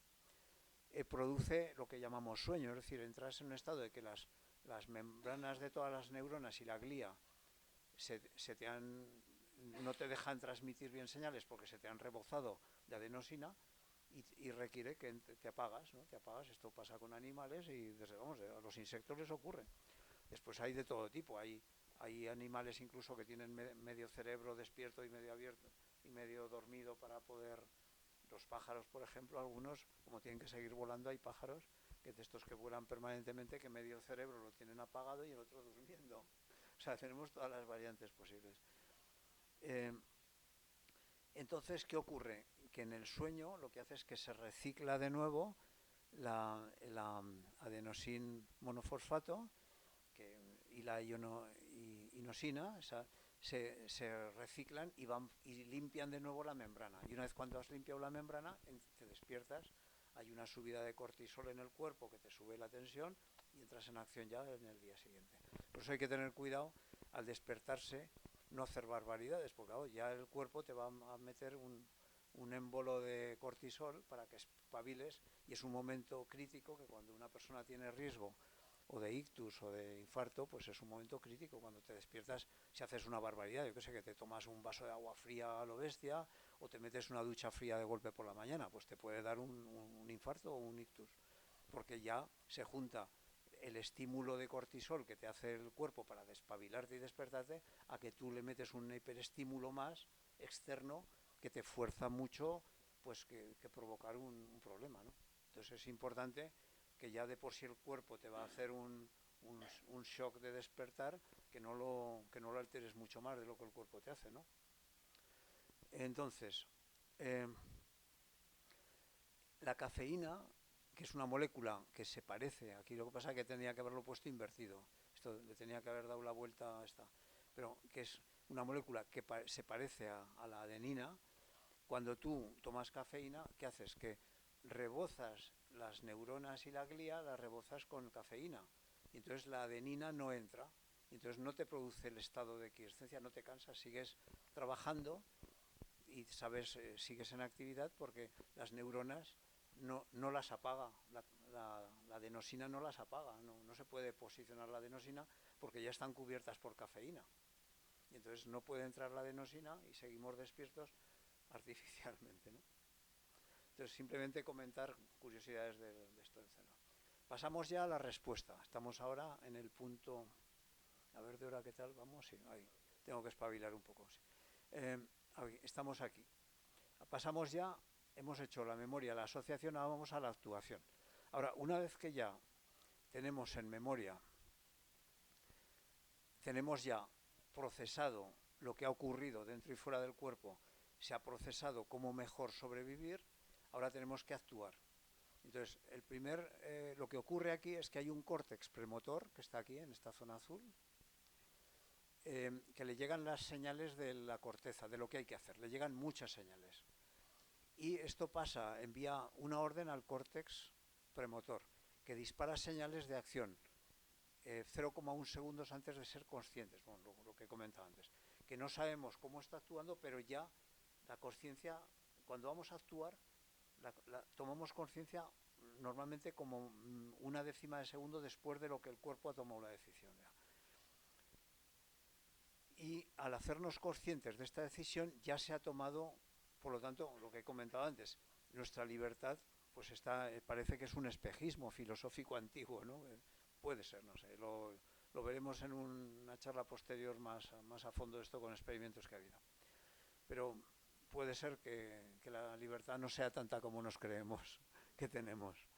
produce lo que llamamos sueño, es decir, entras en un estado de que las membranas de todas las neuronas y la glía no te dejan transmitir bien señales porque se te han rebozado de adenosina y requiere que te apagas, ¿no? Te apagas. Esto pasa con animales y vamos, a los insectos les ocurre. Después hay de todo tipo, hay animales incluso que tienen medio cerebro despierto y medio abierto y medio dormido para poder... Los pájaros, por ejemplo, algunos, como tienen que seguir volando, hay pájaros que de estos que vuelan permanentemente, que medio cerebro lo tienen apagado y el otro durmiendo. O sea, tenemos todas las variantes posibles. Eh, entonces, ¿qué ocurre? Que en el sueño lo que hace es que se recicla de nuevo la adenosin monofosfato y la inosina, se reciclan y limpian de nuevo la membrana. Y una vez cuando has limpiado la membrana, te despiertas, hay una subida de cortisol en el cuerpo que te sube la tensión y entras en acción ya en el día siguiente. Por eso hay que tener cuidado al despertarse, no hacer barbaridades, porque claro, ya el cuerpo te va a meter un émbolo de cortisol para que espabiles, y es un momento crítico que cuando una persona tiene riesgo o de ictus o de infarto, pues es un momento crítico cuando te despiertas. Si haces una barbaridad, yo que sé, que te tomas un vaso de agua fría a lo bestia o te metes una ducha fría de golpe por la mañana, pues te puede dar un infarto o un ictus, porque ya se junta el estímulo de cortisol que te hace el cuerpo para despabilarte y despertarte a que tú le metes un hiperestímulo más externo que te fuerza mucho, pues que provocar un problema, ¿no? Entonces es importante que ya de por sí el cuerpo te va a hacer un shock de despertar, que no lo alteres mucho más de lo que el cuerpo te hace, ¿no? Entonces, la cafeína, que es una molécula que se parece, aquí lo que pasa es que tendría que haberlo puesto invertido, esto le tenía que haber dado la vuelta a esta, pero que es una molécula que se parece a la adenina. Cuando tú tomas cafeína, ¿qué haces? Que rebozas las neuronas y la glía, las rebozas con cafeína. Y entonces la adenina no entra. Y entonces no te produce el estado de quiescencia, no te cansas, sigues trabajando y sabes, sigues en actividad porque las neuronas no las apaga. La adenosina no las apaga. No se puede posicionar la adenosina porque ya están cubiertas por cafeína. Y entonces no puede entrar la adenosina y seguimos despiertos artificialmente, ¿no? Entonces, simplemente comentar curiosidades de esto del seno. Pasamos ya a la respuesta. Estamos ahora en el punto... A ver de hora qué tal, vamos, sí, ahí. Tengo que espabilar un poco, sí. Estamos aquí. Pasamos ya, hemos hecho la memoria, la asociación, ahora vamos a la actuación. Ahora, una vez que ya tenemos en memoria, tenemos ya procesado lo que ha ocurrido dentro y fuera del cuerpo, se ha procesado cómo mejor sobrevivir, ahora tenemos que actuar. Entonces, lo que ocurre aquí es que hay un córtex premotor, que está aquí, en esta zona azul, que le llegan las señales de la corteza, de lo que hay que hacer, le llegan muchas señales. Y esto envía una orden al córtex premotor, que dispara señales de acción, 0,1 segundos antes de ser conscientes, bueno, lo que he comentado antes, que no sabemos cómo está actuando, pero ya la conciencia, cuando vamos a actuar, tomamos conciencia normalmente como una décima de segundo después de lo que el cuerpo ha tomado la decisión. ¿Ya? Y al hacernos conscientes de esta decisión ya se ha tomado, por lo tanto, lo que he comentado antes, nuestra libertad pues parece que es un espejismo filosófico antiguo, ¿no? Puede ser, no sé, lo veremos en una charla posterior más a fondo de esto con experimentos que ha habido. pero puede ser que la libertad no sea tanta como nos creemos que tenemos.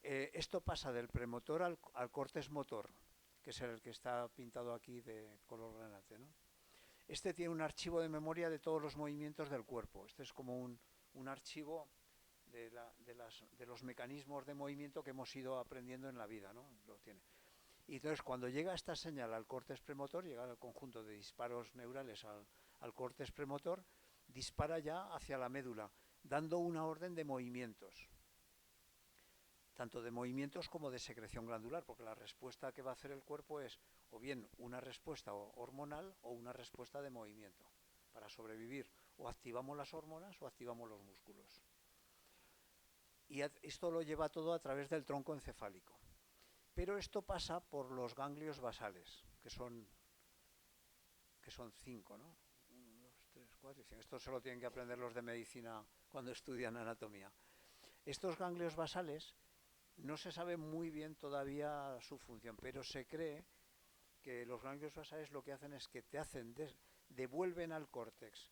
Esto pasa del premotor al cortes motor, que es el que está pintado aquí de color granate, ¿no? Este tiene un archivo de memoria de todos los movimientos del cuerpo. Este es como un archivo de los mecanismos de movimiento que hemos ido aprendiendo en la vida, ¿no? Lo tiene. Y entonces cuando llega esta señal al córtex premotor, llega al conjunto de disparos neurales al córtex premotor, dispara ya hacia la médula, dando una orden de movimientos, tanto de movimientos como de secreción glandular, porque la respuesta que va a hacer el cuerpo es o bien una respuesta hormonal o una respuesta de movimiento. Para sobrevivir, o activamos las hormonas o activamos los músculos. Y esto lo lleva todo a través del tronco encefálico. Pero esto pasa por los ganglios basales, que son 5, ¿no? 1, 2, 3, 4 y 5. Esto solo tienen que aprender los de medicina cuando estudian anatomía. Estos ganglios basales no se sabe muy bien todavía su función, pero se cree que los ganglios basales lo que hacen es que devuelven al córtex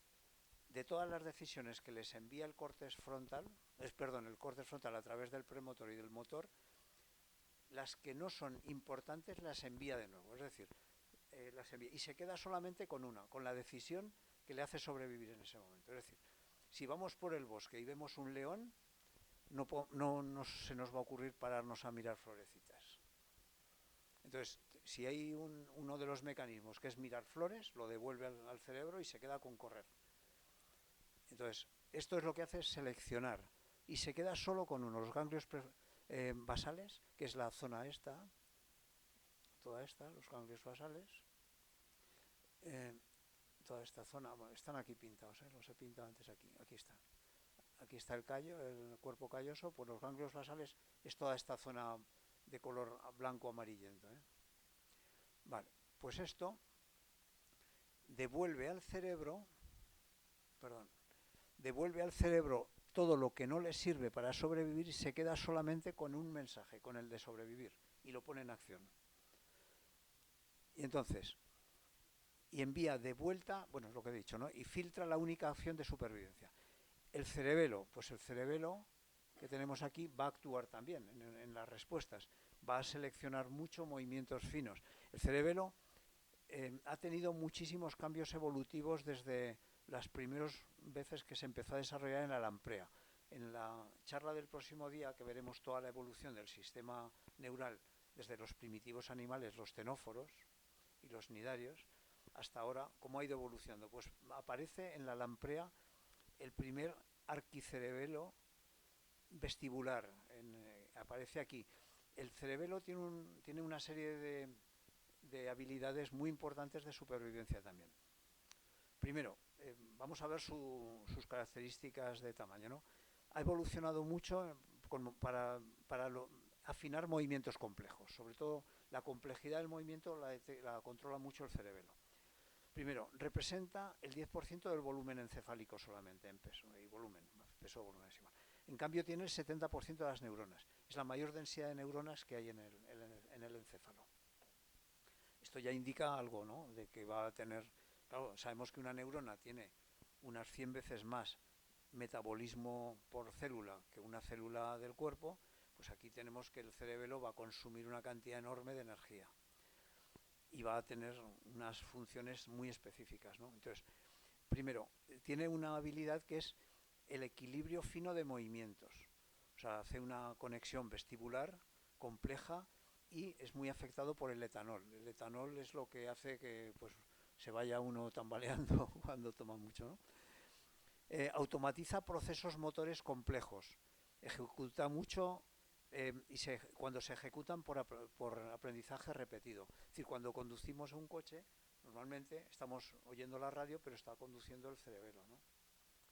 de todas las decisiones que les envía el córtex frontal, el córtex frontal a través del premotor y del motor, las que no son importantes las envía de nuevo, es decir, las envía y se queda solamente con la decisión que le hace sobrevivir en ese momento. Es decir, si vamos por el bosque y vemos un león, no se nos va a ocurrir pararnos a mirar florecitas. Entonces, si hay uno de los mecanismos que es mirar flores, lo devuelve al cerebro y se queda con correr. Entonces, esto es lo que hace seleccionar y se queda solo con los ganglios basales, que es la zona esta, toda esta, los ganglios basales, toda esta zona, bueno, están aquí pintados, los he pintado antes aquí están. Aquí está el callo, el cuerpo calloso, pues los ganglios basales es toda esta zona de color blanco amarillento. Vale, pues esto devuelve al cerebro, todo lo que no le sirve para sobrevivir y se queda solamente con un mensaje, con el de sobrevivir, y lo pone en acción. Y entonces, envía de vuelta, bueno, es lo que he dicho, ¿no? Y filtra la única acción de supervivencia. El cerebelo, pues el cerebelo que tenemos aquí va a actuar también en las respuestas, va a seleccionar mucho movimientos finos. El cerebelo ha tenido muchísimos cambios evolutivos desde las primeras veces que se empezó a desarrollar en la lamprea. En la charla del próximo día, que veremos toda la evolución del sistema neural desde los primitivos animales, los ctenóforos y los nidarios, hasta ahora, cómo ha ido evolucionando. Pues aparece en la lamprea el primer arquicerebelo vestibular, aparece aquí. El cerebelo tiene una serie de habilidades muy importantes de supervivencia también. Primero, vamos a ver sus características de tamaño, ¿no? Ha evolucionado mucho para afinar movimientos complejos. Sobre todo, la complejidad del movimiento la controla mucho el cerebelo. Primero, representa el 10% del volumen encefálico solamente en peso y volumen, peso o volumen es igual. En cambio, tiene el 70% de las neuronas. Es la mayor densidad de neuronas que hay en el encéfalo. Esto ya indica algo, ¿no? De que va a tener... Claro, sabemos que una neurona tiene unas 100 veces más metabolismo por célula que una célula del cuerpo, pues aquí tenemos que el cerebelo va a consumir una cantidad enorme de energía y va a tener unas funciones muy específicas, ¿no? Entonces, primero, tiene una habilidad que es el equilibrio fino de movimientos. O sea, hace una conexión vestibular compleja y es muy afectado por el etanol. El etanol es lo que hace que pues, se vaya uno tambaleando cuando toma mucho, ¿no? Automatiza procesos motores complejos. Ejecuta mucho cuando se ejecutan por aprendizaje repetido. Es decir, cuando conducimos un coche, normalmente estamos oyendo la radio, pero está conduciendo el cerebelo, ¿no?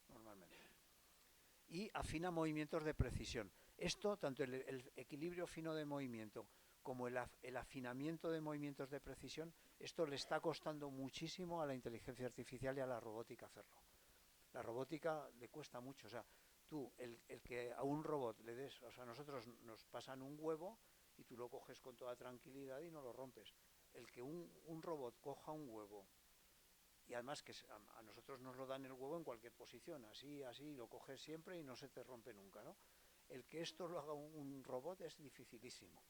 Normalmente. Y afina movimientos de precisión. Esto, tanto el equilibrio fino de movimiento como el afinamiento de movimientos de precisión, esto le está costando muchísimo a la inteligencia artificial y a la robótica hacerlo. La robótica le cuesta mucho, o sea, tú, el que a un robot le des, o sea, nosotros nos pasan un huevo y tú lo coges con toda tranquilidad y no lo rompes. El que un robot coja un huevo y además que a nosotros nos lo dan el huevo en cualquier posición, así, así, lo coges siempre y no se te rompe nunca, ¿no? El que esto lo haga un robot es dificilísimo.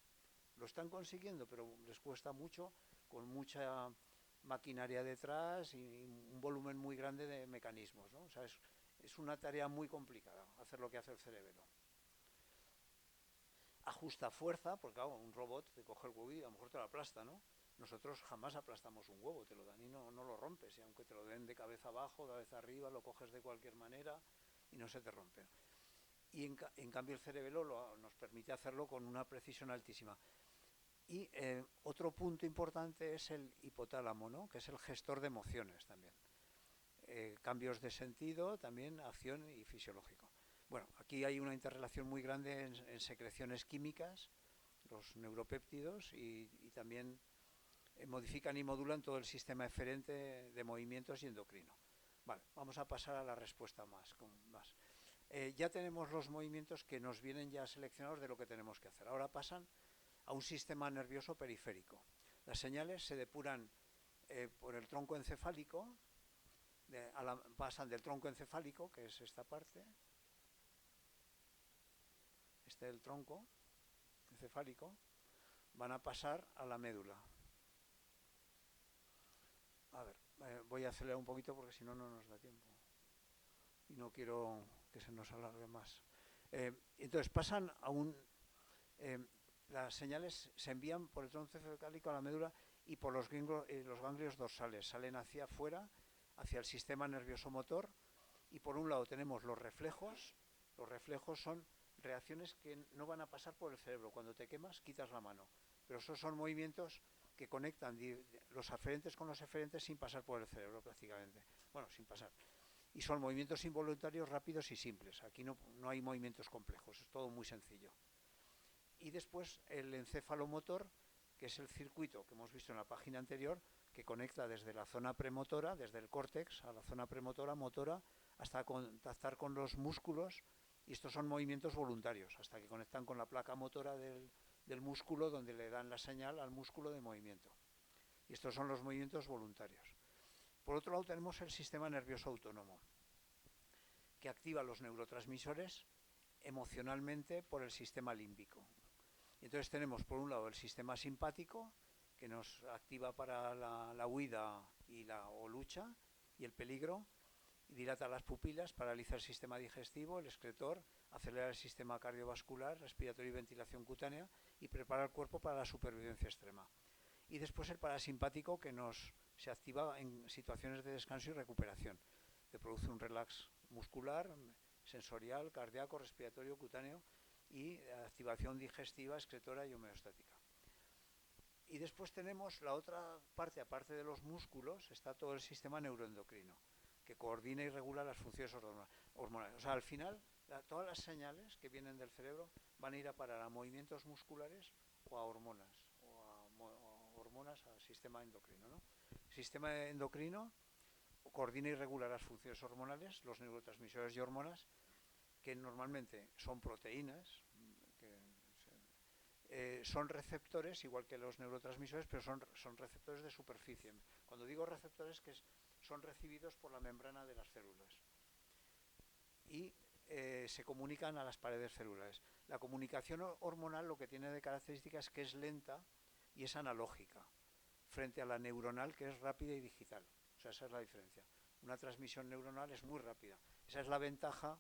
Lo están consiguiendo, pero les cuesta mucho, con mucha maquinaria detrás y un volumen muy grande de mecanismos, ¿no? O sea, es una tarea muy complicada hacer lo que hace el cerebelo. Ajusta fuerza, porque claro, un robot te coge el huevo y a lo mejor te lo aplasta, ¿no? Nosotros jamás aplastamos un huevo, te lo dan y no lo rompes, y aunque te lo den de cabeza abajo, de cabeza arriba, lo coges de cualquier manera y no se te rompe. Y en cambio el cerebelo nos permite hacerlo con una precisión altísima. Y otro punto importante es el hipotálamo, ¿no? Que es el gestor de emociones también. Cambios de sentido, también acción y fisiológico. Bueno, aquí hay una interrelación muy grande en secreciones químicas, los neuropéptidos, y también modifican y modulan todo el sistema eferente de movimientos y endocrino. Vale, vamos a pasar a la respuesta más. Ya tenemos los movimientos que nos vienen ya seleccionados de lo que tenemos que hacer. Ahora pasan a un sistema nervioso periférico. Las señales se depuran por el tronco encefálico, pasan del tronco encefálico, que es esta parte, este es el tronco encefálico, van a pasar a la médula. A ver, voy a acelerar un poquito porque si no, no nos da tiempo. Y no quiero que se nos alargue más. Entonces pasan a un... las señales se envían por el tronco encefálico a la médula y por los ganglios dorsales. Salen hacia afuera, hacia el sistema nervioso motor. Y por un lado tenemos los reflejos. Los reflejos son reacciones que no van a pasar por el cerebro. Cuando te quemas, quitas la mano. Pero esos son movimientos que conectan los aferentes con los eferentes sin pasar por el cerebro prácticamente. Bueno, sin pasar. Y son movimientos involuntarios, rápidos y simples. Aquí no hay movimientos complejos, es todo muy sencillo. Y después el encefalomotor, que es el circuito que hemos visto en la página anterior, que conecta desde la zona premotora, desde el córtex a la zona premotora, motora, hasta contactar con los músculos. Y estos son movimientos voluntarios, hasta que conectan con la placa motora del músculo, donde le dan la señal al músculo de movimiento. Y estos son los movimientos voluntarios. Por otro lado tenemos el sistema nervioso autónomo, que activa los neurotransmisores emocionalmente por el sistema límbico. Y entonces tenemos por un lado el sistema simpático, que nos activa para la huida o lucha y el peligro, y dilata las pupilas, paraliza el sistema digestivo, el excretor, acelera el sistema cardiovascular, respiratorio y ventilación cutánea, y prepara el cuerpo para la supervivencia extrema. Y después el parasimpático, que se activa en situaciones de descanso y recuperación, que produce un relax muscular, sensorial, cardíaco, respiratorio, cutáneo, y activación digestiva, excretora y homeostática. Y después tenemos la otra parte, aparte de los músculos, está todo el sistema neuroendocrino, que coordina y regula las funciones hormonales. O sea, al final, todas las señales que vienen del cerebro van a ir a parar a movimientos musculares o a hormonas, al sistema endocrino, ¿no? El sistema endocrino coordina y regula las funciones hormonales, los neurotransmisores y hormonas, que normalmente son proteínas, son receptores, igual que los neurotransmisores, pero son receptores de superficie. Cuando digo receptores, que son recibidos por la membrana de las células. Y se comunican a las paredes celulares. La comunicación hormonal lo que tiene de característica es que es lenta y es analógica, frente a la neuronal, que es rápida y digital. O sea, esa es la diferencia. Una transmisión neuronal es muy rápida. Esa es la ventaja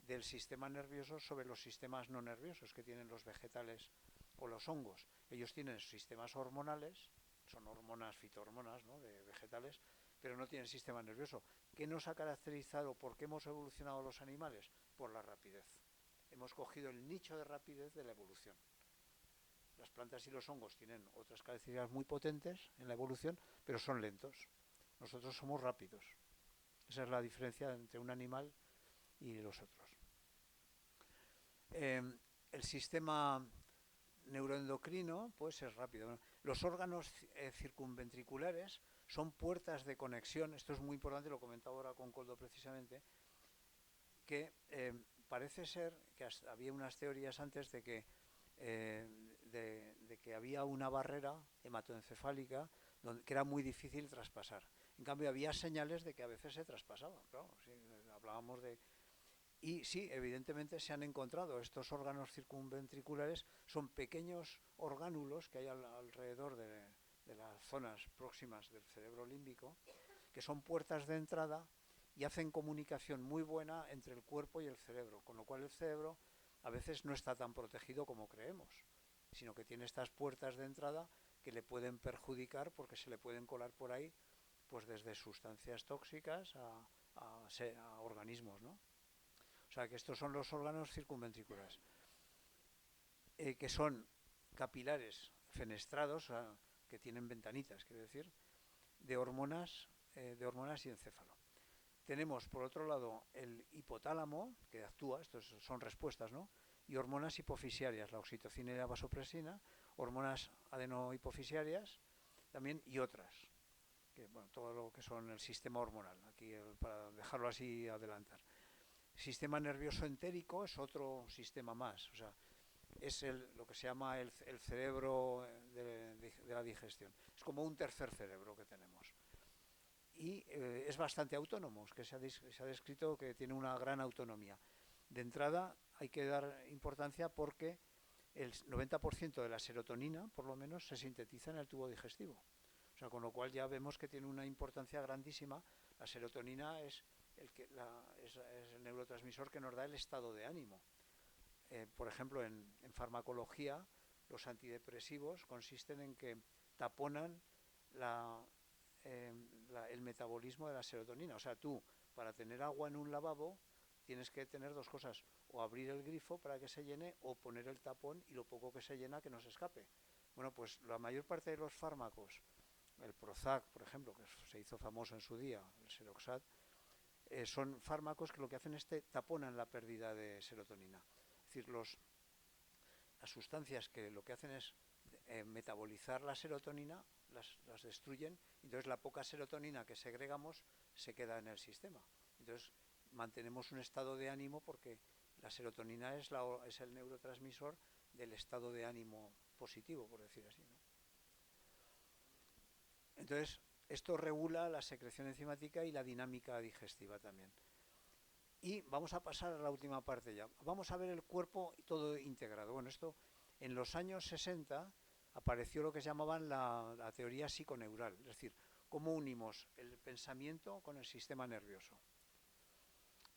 del sistema nervioso sobre los sistemas no nerviosos que tienen los vegetales o los hongos. Ellos tienen sistemas hormonales, son hormonas, fitohormonas, ¿no?, de vegetales, pero no tienen sistema nervioso. ¿Qué nos ha caracterizado? ¿Por qué hemos evolucionado los animales? Por la rapidez. Hemos cogido el nicho de rapidez de la evolución. Las plantas y los hongos tienen otras características muy potentes en la evolución, pero son lentos. Nosotros somos rápidos. Esa es la diferencia entre un animal y los otros. El sistema neuroendocrino pues es rápido. Los órganos circunventriculares son puertas de conexión. Esto es muy importante, lo comentaba ahora con Koldo precisamente, que parece ser que había unas teorías antes de que había una barrera hematoencefálica que era muy difícil traspasar. En cambio, había señales de que a veces se traspasaba. Claro, sí, hablábamos de... Y sí, evidentemente se han encontrado estos órganos circunventriculares, son pequeños orgánulos que hay alrededor de las zonas próximas del cerebro límbico, que son puertas de entrada y hacen comunicación muy buena entre el cuerpo y el cerebro, con lo cual el cerebro a veces no está tan protegido como creemos, sino que tiene estas puertas de entrada que le pueden perjudicar porque se le pueden colar por ahí, pues desde sustancias tóxicas a organismos, ¿no? O sea que estos son los órganos circunventriculares, que son capilares fenestrados, o sea, que tienen ventanitas, quiero decir, de hormonas y encéfalo. Tenemos por otro lado el hipotálamo, que actúa, estos son respuestas, ¿no? Y hormonas hipofisiarias, la oxitocina y la vasopresina, hormonas adenohipofisiarias también y otras, que, bueno, todo lo que son el sistema hormonal, aquí para dejarlo así adelantar. Sistema nervioso entérico es otro sistema más, o sea, es lo que se llama el cerebro de la digestión. Es como un tercer cerebro que tenemos. Y es bastante autónomo, es que se ha descrito que tiene una gran autonomía. De entrada hay que dar importancia porque el 90% de la serotonina, por lo menos, se sintetiza en el tubo digestivo. O sea, con lo cual ya vemos que tiene una importancia grandísima. La serotonina es el neurotransmisor que nos da el estado de ánimo. Por ejemplo, en farmacología, los antidepresivos consisten en que taponan el metabolismo de la serotonina. O sea, tú, para tener agua en un lavabo, tienes que tener dos cosas: o abrir el grifo para que se llene, o poner el tapón y lo poco que se llena que no se escape. Bueno, pues la mayor parte de los fármacos, el Prozac, por ejemplo, que se hizo famoso en su día, el Seroxat, son fármacos que lo que hacen es que taponan la pérdida de serotonina. Es decir, las sustancias que lo que hacen es metabolizar la serotonina, las destruyen, entonces la poca serotonina que segregamos se queda en el sistema. Entonces mantenemos un estado de ánimo porque la serotonina es el neurotransmisor del estado de ánimo positivo, por decir así, ¿no? Entonces, esto regula la secreción enzimática y la dinámica digestiva también. Y vamos a pasar a la última parte ya. Vamos a ver el cuerpo todo integrado. Bueno, esto en los años 60 apareció lo que se llamaban la teoría psiconeural, es decir, cómo unimos el pensamiento con el sistema nervioso.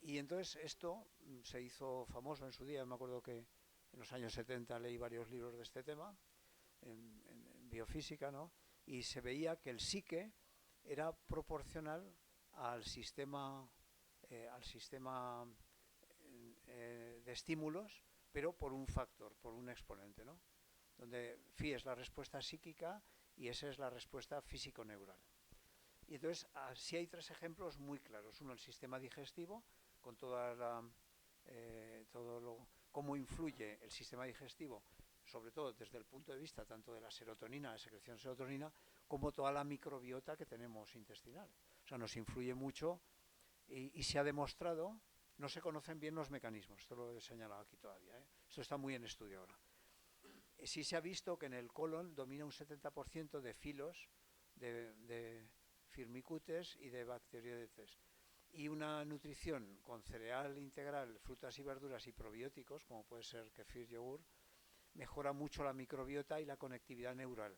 Y entonces esto se hizo famoso en su día. Me acuerdo que en los años 70 leí varios libros de este tema, en biofísica, ¿no? Y se veía que el psique era proporcional al sistema de estímulos, pero por un factor, por un exponente, ¿no? Donde phi es la respuesta psíquica y S es la respuesta físico-neural. Y entonces, sí hay tres ejemplos muy claros. Uno, el sistema digestivo, con cómo influye el sistema digestivo, sobre todo desde el punto de vista tanto de la serotonina, la secreción de serotonina, como toda la microbiota que tenemos intestinal. O sea, nos influye mucho y se ha demostrado, no se conocen bien los mecanismos, esto lo he señalado aquí todavía, esto está muy en estudio ahora. Sí se ha visto que en el colon domina un 70% de filos, de firmicutes y de bacteroidetes. Y una nutrición con cereal integral, frutas y verduras y probióticos, como puede ser kefir, yogur, mejora mucho la microbiota y la conectividad neural.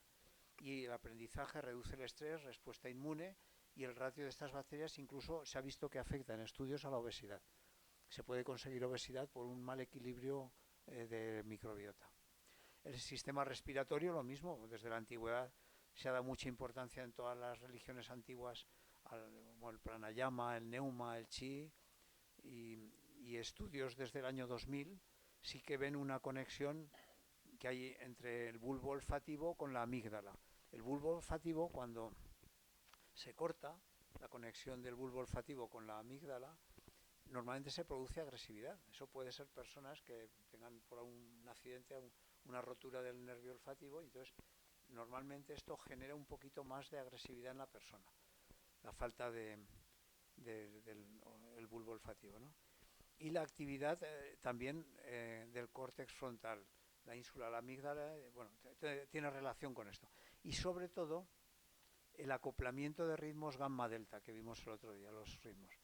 Y el aprendizaje reduce el estrés, respuesta inmune, y el ratio de estas bacterias incluso se ha visto que afecta en estudios a la obesidad. Se puede conseguir obesidad por un mal equilibrio de microbiota. El sistema respiratorio, lo mismo, desde la antigüedad se ha dado mucha importancia en todas las religiones antiguas, como el pranayama, el neuma, el chi, y estudios desde el año 2000 sí que ven una conexión que hay entre el bulbo olfativo con la amígdala. El bulbo olfativo, cuando se corta la conexión del bulbo olfativo con la amígdala, normalmente se produce agresividad. Eso puede ser personas que tengan por un accidente una rotura del nervio olfativo, y entonces normalmente esto genera un poquito más de agresividad en la persona, la falta del bulbo olfativo, ¿no? Y la actividad también del córtex frontal, la ínsula, la amígdala, bueno, tiene relación con esto. Y sobre todo el acoplamiento de ritmos gamma-delta que vimos el otro día, los ritmos.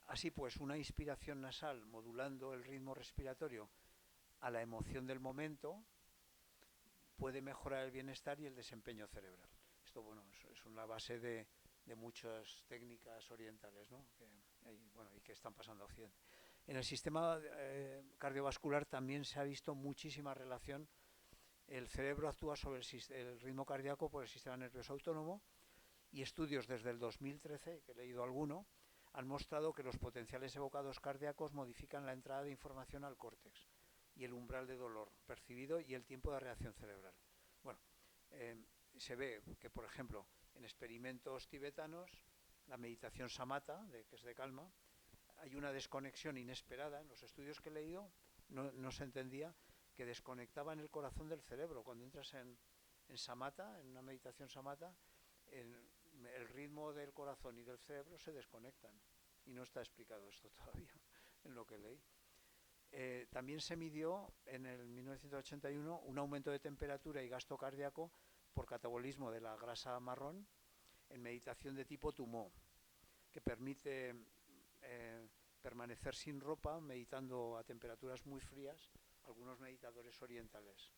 Así pues, una inspiración nasal modulando el ritmo respiratorio a la emoción del momento puede mejorar el bienestar y el desempeño cerebral. Esto, bueno, es una base de muchas técnicas orientales, ¿no? Y que están pasando a Occidente. En el sistema cardiovascular también se ha visto muchísima relación. El cerebro actúa sobre el ritmo cardíaco por el sistema nervioso autónomo, y estudios desde el 2013, que he leído alguno, han mostrado que los potenciales evocados cardíacos modifican la entrada de información al córtex y el umbral de dolor percibido y el tiempo de reacción cerebral. Bueno, se ve que, por ejemplo, en experimentos tibetanos, la meditación samatha, que es de calma, hay una desconexión inesperada. En los estudios que he leído no se entendía que desconectaban el corazón del cerebro. Cuando entras en samatha, en una meditación samatha, el ritmo del corazón y del cerebro se desconectan. Y no está explicado esto todavía en lo que leí. También se midió en el 1981 un aumento de temperatura y gasto cardíaco por catabolismo de la grasa marrón en meditación de tipo Tummo, que permite permanecer sin ropa meditando a temperaturas muy frías, algunos meditadores orientales.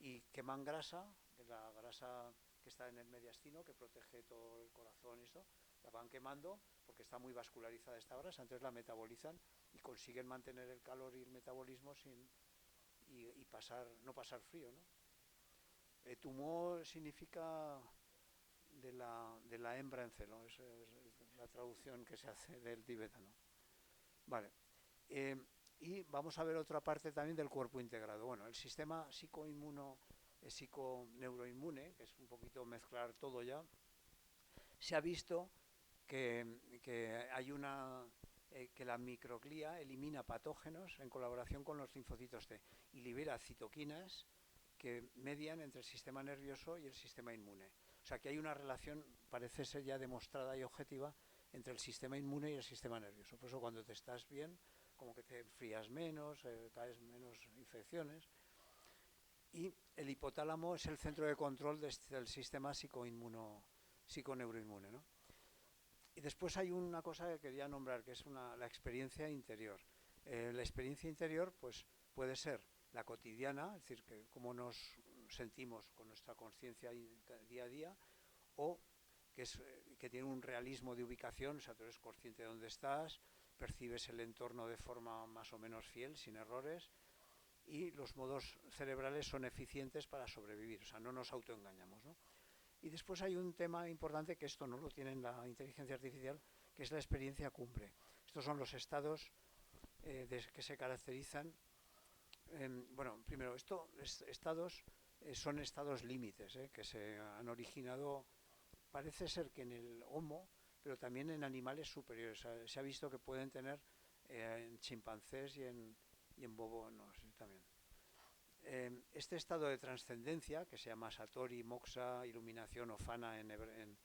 Y queman grasa, la grasa que está en el mediastino, que protege todo el corazón y esto, la van quemando porque está muy vascularizada esta grasa, entonces la metabolizan y consiguen mantener el calor y el metabolismo y no pasar frío, ¿no? Tummo significa de la hembra en celo, es la traducción que se hace del tibetano. Vale. Y vamos a ver otra parte también del cuerpo integrado. Bueno, el sistema psiconeuroinmune, que es un poquito mezclar todo ya, se ha visto que hay que la microglía elimina patógenos en colaboración con los linfocitos T y libera citoquinas que median entre el sistema nervioso y el sistema inmune. O sea que hay una relación, parece ser ya demostrada y objetiva, entre el sistema inmune y el sistema nervioso. Por eso cuando te estás bien, como que te enfrías menos, caes menos infecciones. Y el hipotálamo es el centro de control del sistema psiconeuroinmune, ¿no? Y después hay una cosa que quería nombrar, que es la experiencia interior. La experiencia interior pues, puede ser la cotidiana, es decir, cómo nos sentimos con nuestra conciencia día a día, o que tiene un realismo de ubicación, o sea, tú eres consciente de dónde estás, percibes el entorno de forma más o menos fiel, sin errores, y los modos cerebrales son eficientes para sobrevivir, o sea, no nos autoengañamos, ¿no? Y después hay un tema importante que esto no lo tiene en la inteligencia artificial, que es la experiencia cumbre. Estos son los estados que se caracterizan. Bueno, primero, son estados límites que se han originado, parece ser que en el Homo, pero también en animales superiores. Se ha visto que pueden tener en chimpancés y en bobonos también. Este estado de trascendencia, que se llama Satori, Moksha, iluminación o Fana en el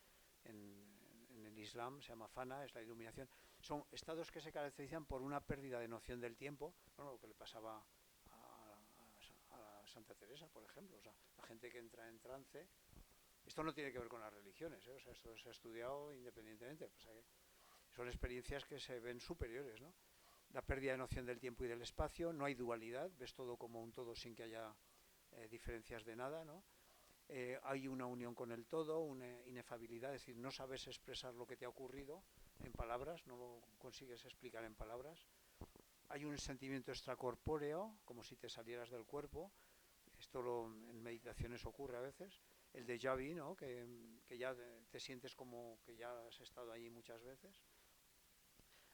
Islam, se llama Fana, es la iluminación, son estados que se caracterizan por una pérdida de noción del tiempo, bueno, lo que le pasaba a Santa Teresa, por ejemplo, o sea, la gente que entra en trance. Esto no tiene que ver con las religiones, o sea, esto se ha estudiado independientemente, pues son experiencias que se ven superiores, ¿no? La pérdida de noción del tiempo y del espacio, no hay dualidad, ves todo como un todo sin que haya diferencias de nada, ¿no? Hay una unión con el todo, una inefabilidad, es decir, no sabes expresar lo que te ha ocurrido en palabras, no lo consigues explicar en palabras. Hay un sentimiento extracorpóreo, como si te salieras del cuerpo, esto en meditaciones ocurre a veces. El déjà vu, ¿no? Que ya te sientes como que ya has estado allí muchas veces.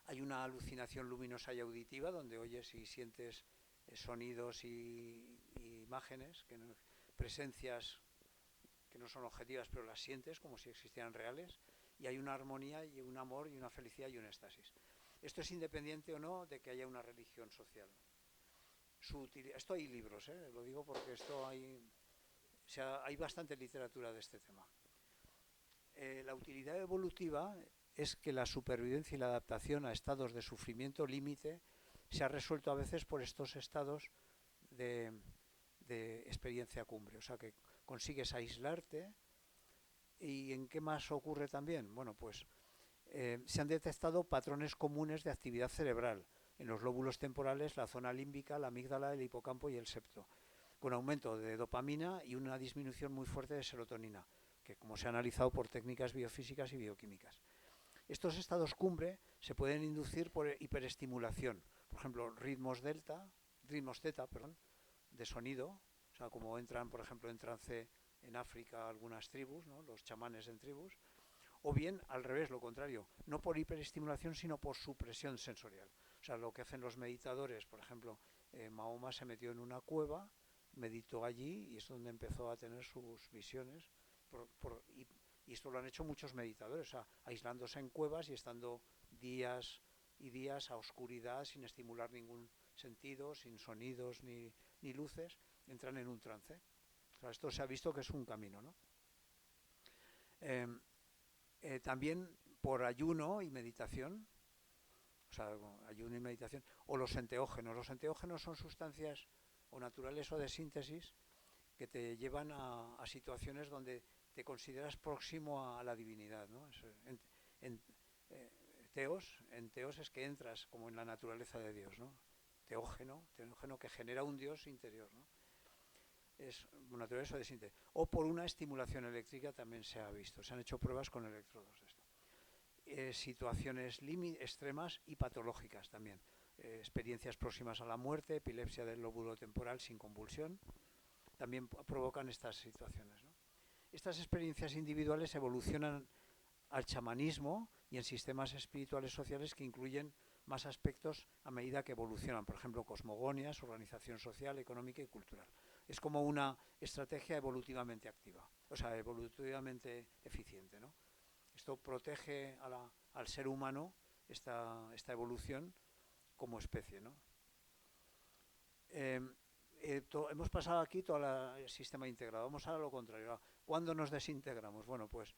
Hay una alucinación luminosa y auditiva donde oyes y sientes sonidos y imágenes, presencias que no son objetivas, pero las sientes como si existieran reales. Y hay una armonía y un amor y una felicidad y un éxtasis. Esto es independiente o no de que haya una religión social. Esto hay libros, lo digo porque hay bastante literatura de este tema. La utilidad evolutiva es que la supervivencia y la adaptación a estados de sufrimiento límite se ha resuelto a veces por estos estados de experiencia cumbre. O sea que consigues aislarte ¿Y en qué más ocurre también? Bueno, pues se han detectado patrones comunes de actividad cerebral en los lóbulos temporales, la zona límbica, la amígdala, el hipocampo y el septo, con aumento de dopamina y una disminución muy fuerte de serotonina, que como se ha analizado por técnicas biofísicas y bioquímicas. Estos estados cumbre se pueden inducir por hiperestimulación, por ejemplo, ritmos zeta, perdón, de sonido, o sea, como entran, por ejemplo, en trance en África algunas tribus, ¿no? Los chamanes en tribus, o bien al revés, lo contrario, no por hiperestimulación, sino por supresión sensorial. O sea, lo que hacen los meditadores, por ejemplo, Mahoma se metió en una cueva, meditó allí y es donde empezó a tener sus visiones. Y esto lo han hecho muchos meditadores, o sea, aislándose en cuevas y estando días y días a oscuridad, sin estimular ningún sentido, sin sonidos ni luces, entran en un trance. O sea, esto se ha visto que es un camino, ¿no? Eh, También por ayuno y meditación, o sea, ayuno y meditación, o los enteógenos. Los enteógenos son sustancias o naturales o de síntesis que te llevan a situaciones donde te consideras próximo a la divinidad, ¿no? En, eh, en teos es que entras como en la naturaleza de Dios, ¿no? Teógeno que genera un Dios interior, ¿no? Es naturaleza de síntesis. O por una estimulación eléctrica también se ha visto. Se han hecho pruebas con electrodos de esto. Situaciones extremas y patológicas también. Experiencias próximas a la muerte, epilepsia del lóbulo temporal sin convulsión, también provocan estas situaciones, ¿no? Estas experiencias individuales evolucionan al chamanismo y en sistemas espirituales sociales que incluyen más aspectos a medida que evolucionan, por ejemplo, cosmogonias, organización social, económica y cultural. Es como una estrategia evolutivamente activa, o sea, evolutivamente eficiente, ¿no? Esto protege al ser humano, esta evolución como especie, ¿no? Hemos pasado aquí todo el sistema integrado. Vamos a lo contrario. ¿Cuándo nos desintegramos? Bueno, pues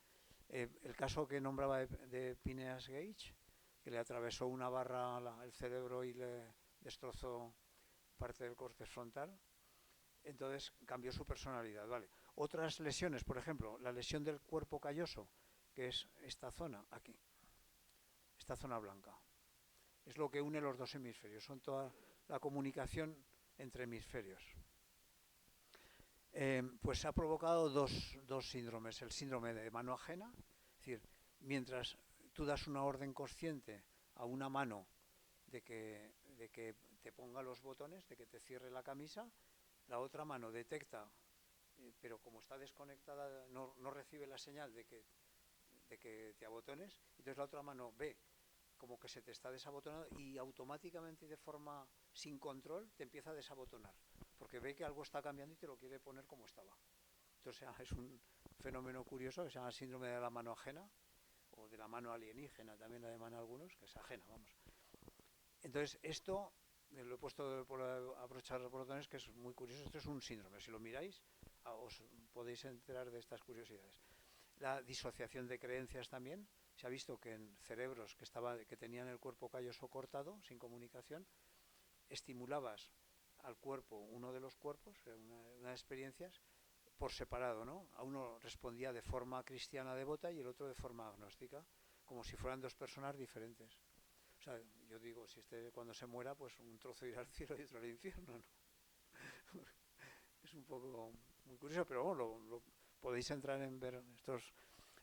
el caso que nombraba de Phineas Gage, que le atravesó una barra el cerebro y le destrozó parte del córtex frontal, entonces cambió su personalidad. Vale. Otras lesiones, por ejemplo, la lesión del cuerpo calloso, que es esta zona, aquí, esta zona blanca. Es lo que une los dos hemisferios, son toda la comunicación entre hemisferios. Pues ha provocado dos síndromes. El síndrome de mano ajena, es decir, mientras tú das una orden consciente a una mano de que te ponga los botones, de que te cierre la camisa, la otra mano detecta, pero como está desconectada, no recibe la señal de que te abotones, entonces la otra mano ve como que se te está desabotonando y automáticamente y de forma sin control te empieza a desabotonar, porque ve que algo está cambiando y te lo quiere poner como estaba. Entonces es un fenómeno curioso que se llama síndrome de la mano ajena o de la mano alienígena, también la llaman algunos, que es ajena, vamos. Entonces esto lo he puesto por abrochar los botones, que es muy curioso. Esto es un síndrome, si lo miráis os podéis enterar de estas curiosidades. La disociación de creencias también. Se ha visto que en cerebros que tenían el cuerpo calloso cortado, sin comunicación, estimulabas al cuerpo, uno de los cuerpos, unas experiencias, por separado, ¿no? A uno respondía de forma cristiana devota y el otro de forma agnóstica, como si fueran dos personas diferentes. O sea, yo digo, si cuando se muera, pues un trozo irá al cielo y otro al infierno, ¿no? Es un poco muy curioso, pero bueno, podéis entrar en ver estos.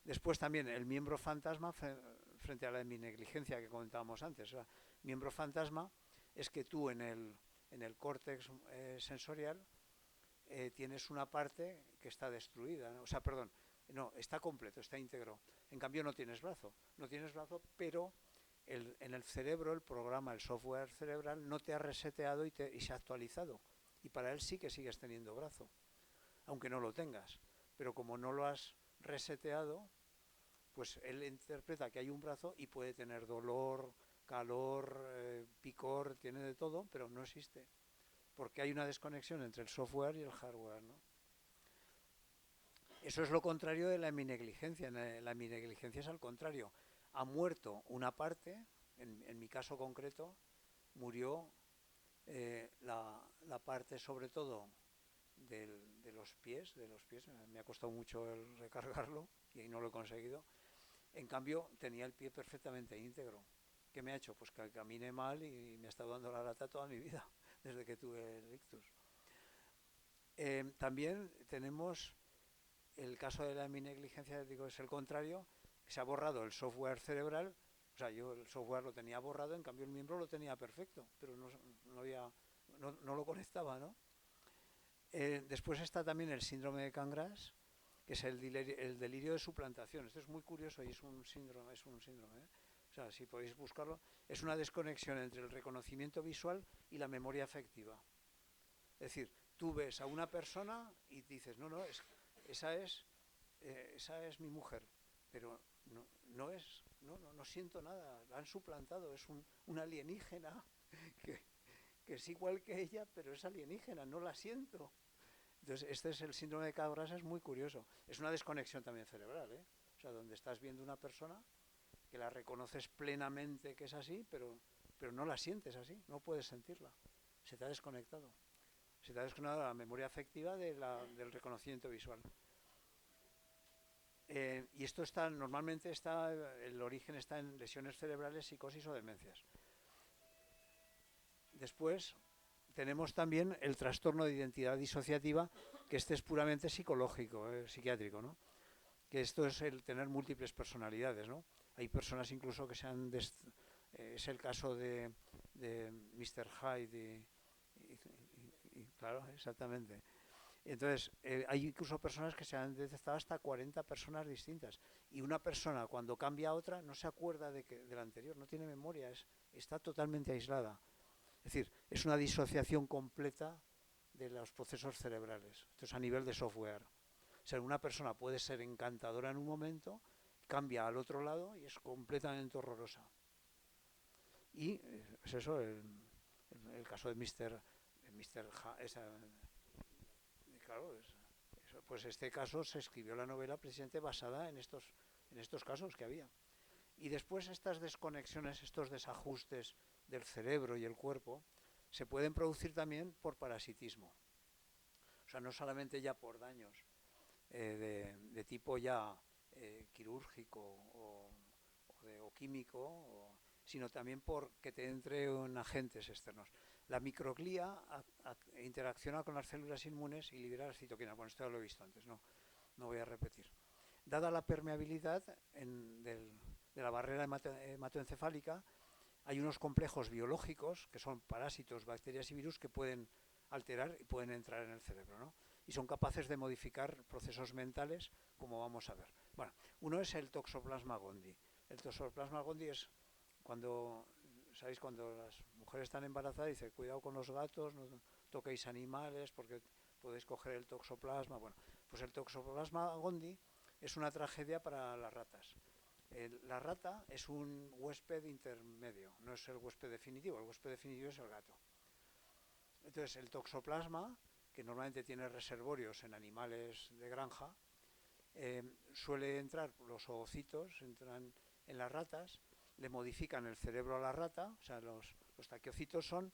Después también el miembro fantasma frente a la negligencia que comentábamos antes. O sea, miembro fantasma es que tú en el córtex sensorial tienes una parte que está destruida, ¿no? O sea, perdón, no, está completo, está íntegro. En cambio no tienes brazo, pero en el cerebro, el programa, el software cerebral no te ha reseteado y se ha actualizado. Y para él sí que sigues teniendo brazo, aunque no lo tengas. Pero como no lo has reseteado, pues él interpreta que hay un brazo y puede tener dolor, calor, picor, tiene de todo, pero no existe. Porque hay una desconexión entre el software y el hardware, ¿no? Eso es lo contrario de la heminegligencia. La heminegligencia es al contrario. Ha muerto una parte, en mi caso concreto, murió la parte sobre todo de los pies, me ha costado mucho el recargarlo y no lo he conseguido. En cambio, tenía el pie perfectamente íntegro. ¿Qué me ha hecho? Pues que camine mal y me ha estado dando la lata toda mi vida, desde que tuve el ictus. También tenemos el caso de la mi negligencia, digo, es el contrario, que se ha borrado el software cerebral. O sea, yo el software lo tenía borrado, en cambio el miembro lo tenía perfecto, pero no lo conectaba, ¿no? Después está también el síndrome de Cangras, que es el delirio de suplantación. Esto es muy curioso y es un síndrome, ¿eh? O sea, si podéis buscarlo, es una desconexión entre el reconocimiento visual y la memoria afectiva. Es decir, tú ves a una persona y dices, no, esa es mi mujer, pero no siento nada, la han suplantado, es un alienígena que es igual que ella, pero es alienígena, no la siento. Entonces, este es el síndrome de Cangras, es muy curioso. Es una desconexión también cerebral, ¿eh? O sea, donde estás viendo una persona que la reconoces plenamente que es así, pero no la sientes así, no puedes sentirla. Se te ha desconectado. Se te ha desconectado la memoria afectiva del reconocimiento visual. Y esto normalmente el origen está en lesiones cerebrales, psicosis o demencias. Después tenemos también el trastorno de identidad disociativa, que este es puramente psicológico, psiquiátrico, ¿no? Que esto es el tener múltiples personalidades, ¿no? Hay personas incluso que es el caso de Mr. Hyde y claro, exactamente. Entonces, hay incluso personas que se han detectado hasta 40 personas distintas. Y una persona, cuando cambia a otra, no se acuerda de la anterior, no tiene memoria, está totalmente aislada. Es decir, es una disociación completa de los procesos cerebrales. Esto es a nivel de software. O sea, una persona puede ser encantadora en un momento, cambia al otro lado y es completamente horrorosa. Y es eso, el caso de Mr. Claro, pues este caso se escribió la novela precisamente basada en estos casos que había. Y después estas desconexiones, estos desajustes del cerebro y el cuerpo, se pueden producir también por parasitismo. O sea, no solamente ya por daños de tipo ya quirúrgico o químico, sino también porque te entren agentes externos. La microglía interacciona con las células inmunes y libera las citoquinas. Bueno, esto ya lo he visto antes, no voy a repetir. Dada la permeabilidad de la barrera hematoencefálica, hay unos complejos biológicos, que son parásitos, bacterias y virus, que pueden alterar y pueden entrar en el cerebro, ¿no? Y son capaces de modificar procesos mentales, como vamos a ver. Bueno, uno es el Toxoplasma gondii. El Toxoplasma gondii es cuando, ¿sabéis? Cuando las mujeres están embarazadas, dice, cuidado con los gatos, no toquéis animales porque podéis coger el toxoplasma. Bueno, pues el Toxoplasma gondii es una tragedia para las ratas. La rata es un huésped intermedio, no es el huésped definitivo, el huésped definitivo es el gato. Entonces el toxoplasma, que normalmente tiene reservorios en animales de granja, suele entrar, los oocitos entran en las ratas, le modifican el cerebro a la rata, o sea, los taquiocitos son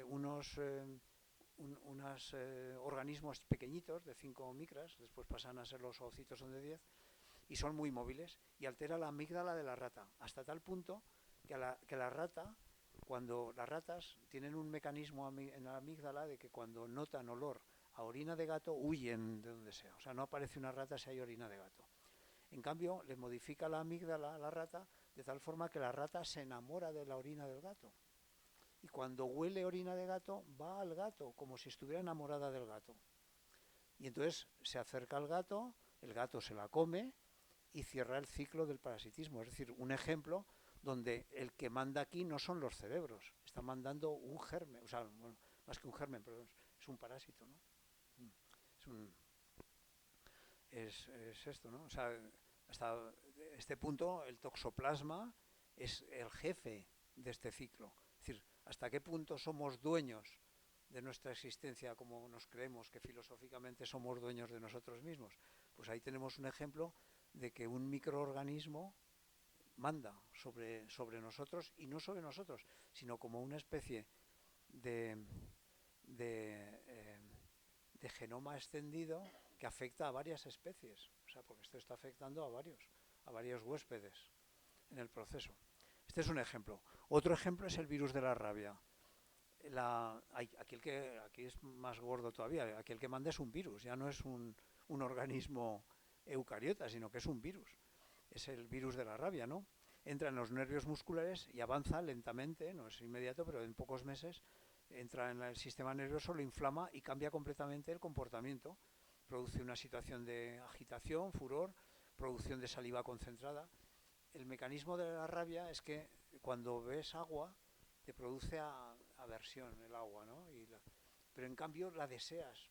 unos organismos pequeñitos de 5 micras, después pasan a ser los oocitos son de 10, y son muy móviles, y altera la amígdala de la rata, hasta tal punto que la rata, cuando las ratas tienen un mecanismo en la amígdala de que cuando notan olor a orina de gato, huyen de donde sea. O sea, no aparece una rata si hay orina de gato. En cambio, le modifica la amígdala a la rata de tal forma que la rata se enamora de la orina del gato. Y cuando huele orina de gato, va al gato, como si estuviera enamorada del gato. Y entonces se acerca al gato, el gato se la come y cierra el ciclo del parasitismo. Es decir, un ejemplo donde el que manda aquí no son los cerebros, está mandando un germen, o sea, bueno, más que un germen, pero es un parásito, ¿no? Es esto, ¿no? O sea, hasta este punto el toxoplasma es el jefe de este ciclo. Es decir, hasta qué punto somos dueños de nuestra existencia como nos creemos que filosóficamente somos dueños de nosotros mismos. Pues ahí tenemos un ejemplo de que un microorganismo manda sobre nosotros, y no sobre nosotros, sino como una especie de, de, de genoma extendido que afecta a varias especies. O sea, porque esto está afectando a varios huéspedes en el proceso. Este es un ejemplo. Otro ejemplo es el virus de la rabia. Aquí es más gordo todavía. Aquí el que manda es un virus, ya no es un organismo eucariota, sino que es un virus. Es el virus de la rabia, ¿no? Entra en los nervios musculares y avanza lentamente, no es inmediato, pero en pocos meses entra en el sistema nervioso, lo inflama y cambia completamente el comportamiento. Produce una situación de agitación, furor, producción de saliva concentrada. El mecanismo de la rabia es que cuando ves agua te produce aversión el agua, ¿no? Pero en cambio la deseas.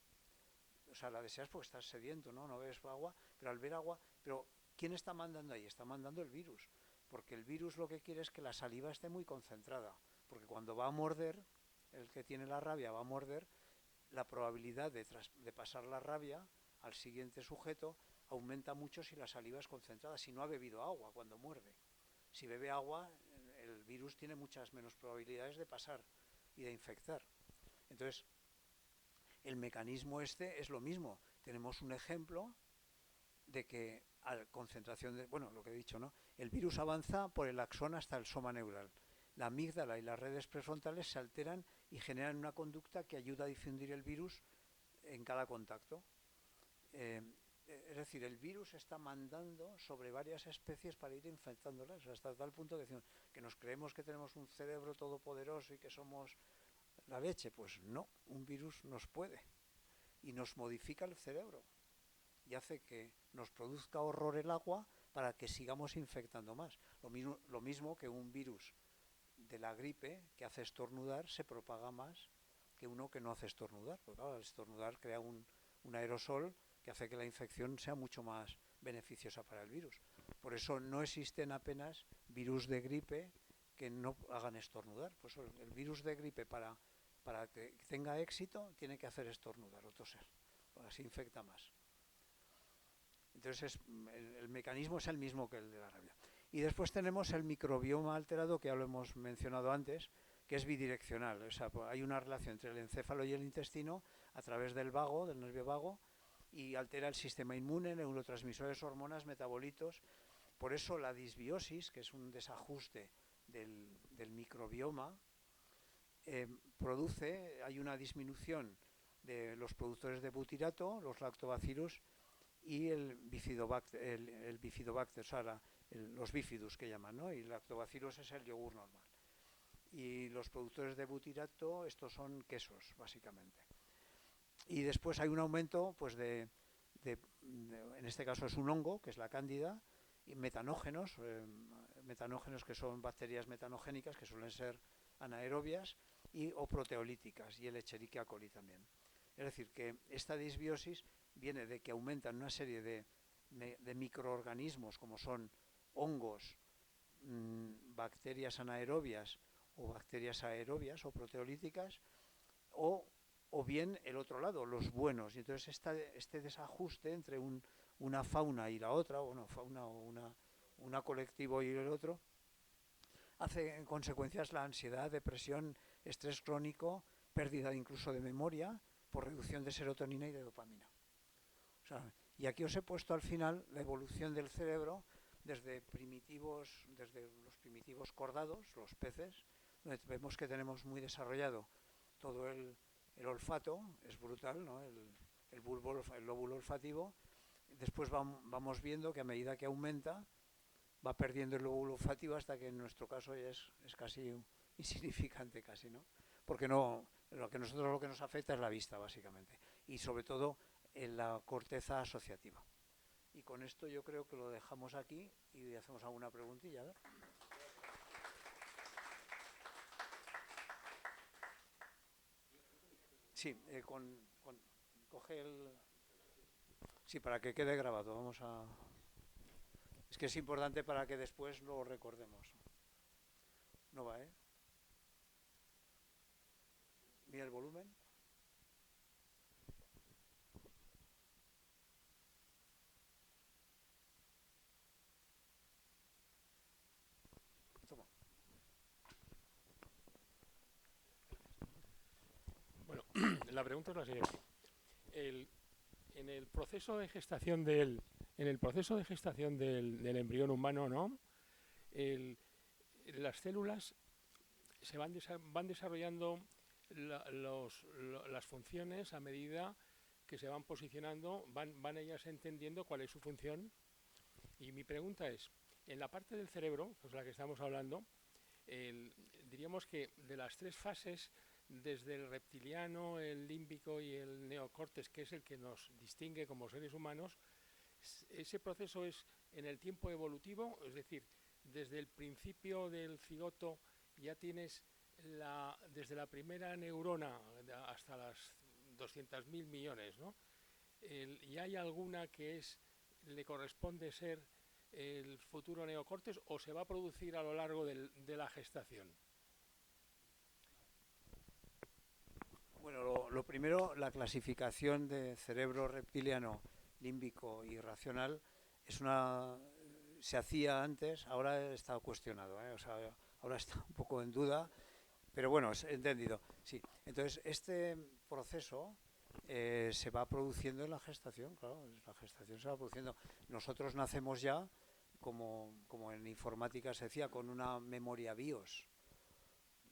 O sea, la deseas porque estás sediento, ¿no? No ves agua, pero al ver agua... Pero ¿quién está mandando ahí? Está mandando el virus. Porque el virus lo que quiere es que la saliva esté muy concentrada. Porque cuando va a morder, el que tiene la rabia va a morder, la probabilidad de pasar la rabia al siguiente sujeto aumenta mucho si la saliva es concentrada, si no ha bebido agua cuando muerde. Si bebe agua, el virus tiene muchas menos probabilidades de pasar y de infectar. Entonces, el mecanismo este es lo mismo. Tenemos un ejemplo de que a concentración de, bueno, lo que he dicho, ¿no? El virus avanza por el axón hasta el soma neural. La amígdala y las redes prefrontales se alteran y generan una conducta que ayuda a difundir el virus en cada contacto. Es decir, el virus está mandando sobre varias especies para ir infectándolas, hasta tal punto que nos creemos que tenemos un cerebro todopoderoso y que somos la leche. Pues no, un virus nos puede y nos modifica el cerebro y hace que nos produzca horror el agua para que sigamos infectando más. Lo mismo que un virus de la gripe que hace estornudar se propaga más que uno que no hace estornudar, porque claro, al estornudar crea un aerosol que hace que la infección sea mucho más beneficiosa para el virus. Por eso no existen apenas virus de gripe que no hagan estornudar. Pues el virus de gripe para que tenga éxito tiene que hacer estornudar o toser, porque así infecta más. Entonces el mecanismo es el mismo que el de la rabia. Y después tenemos el microbioma alterado, que ya lo hemos mencionado antes, que es bidireccional. O sea, hay una relación entre el encéfalo y el intestino a través del vago, del nervio vago, y altera el sistema inmune, neurotransmisores, hormonas, metabolitos. Por eso la disbiosis, que es un desajuste del microbioma, hay una disminución de los productores de butirato, los lactobacillus y el bifidobacter, o sea, los bífidus que llaman, ¿no? Y el lactobacillus es el yogur normal. Y los productores de butirato, estos son quesos, básicamente. Y después hay un aumento, pues en este caso es un hongo, que es la cándida, y metanógenos que son bacterias metanogénicas, que suelen ser anaerobias, o proteolíticas, y el Escherichia coli también. Es decir, que esta disbiosis viene de que aumentan una serie de microorganismos, como son hongos, bacterias anaerobias o bacterias aerobias o proteolíticas, o bien el otro lado, los buenos. Y entonces este desajuste entre una fauna y la otra, o una fauna o una colectivo y el otro, hace en consecuencias la ansiedad, depresión, estrés crónico, pérdida incluso de memoria, por reducción de serotonina y de dopamina. O sea, y aquí os he puesto al final la evolución del cerebro desde los primitivos cordados, los peces, donde vemos que tenemos muy desarrollado todo el olfato, es brutal, ¿no? El lóbulo olfativo. Después vamos viendo que a medida que aumenta, va perdiendo el lóbulo olfativo hasta que en nuestro caso ya es casi insignificante, casi, ¿no? Porque lo que nos afecta es la vista, básicamente. Y sobre todo en la corteza asociativa. Y con esto yo creo que lo dejamos aquí y hacemos alguna preguntilla. A ver. Sí, coge el... Sí, para que quede grabado. Es que es importante para que después lo recordemos. No va, ¿eh? Mira el volumen. Toma. Bueno, la pregunta es la siguiente. El, en el proceso de gestación del embrión humano, ¿no? El- las células van desarrollando las funciones a medida que se van posicionando, van ellas entendiendo cuál es su función. Y mi pregunta es, en la parte del cerebro, que es la que estamos hablando, el- diríamos que de las tres fases, desde el reptiliano, el límbico y el neocórtex, que es el que nos distingue como seres humanos, ese proceso es en el tiempo evolutivo, es decir, desde el principio del cigoto ya tienes desde la primera neurona hasta las 200.000 millones, ¿no? ¿Y hay alguna que le corresponde ser el futuro neocortes o se va a producir a lo largo de la gestación? Bueno, lo primero, la clasificación de cerebro reptiliano, límbico y racional es una se hacía antes, ahora está cuestionado, ¿eh? O sea, ahora está un poco en duda, pero bueno, es entendido. Sí. Entonces, este proceso se va produciendo en la gestación, claro, la gestación se va produciendo. Nosotros nacemos ya, como en informática se decía, con una memoria BIOS.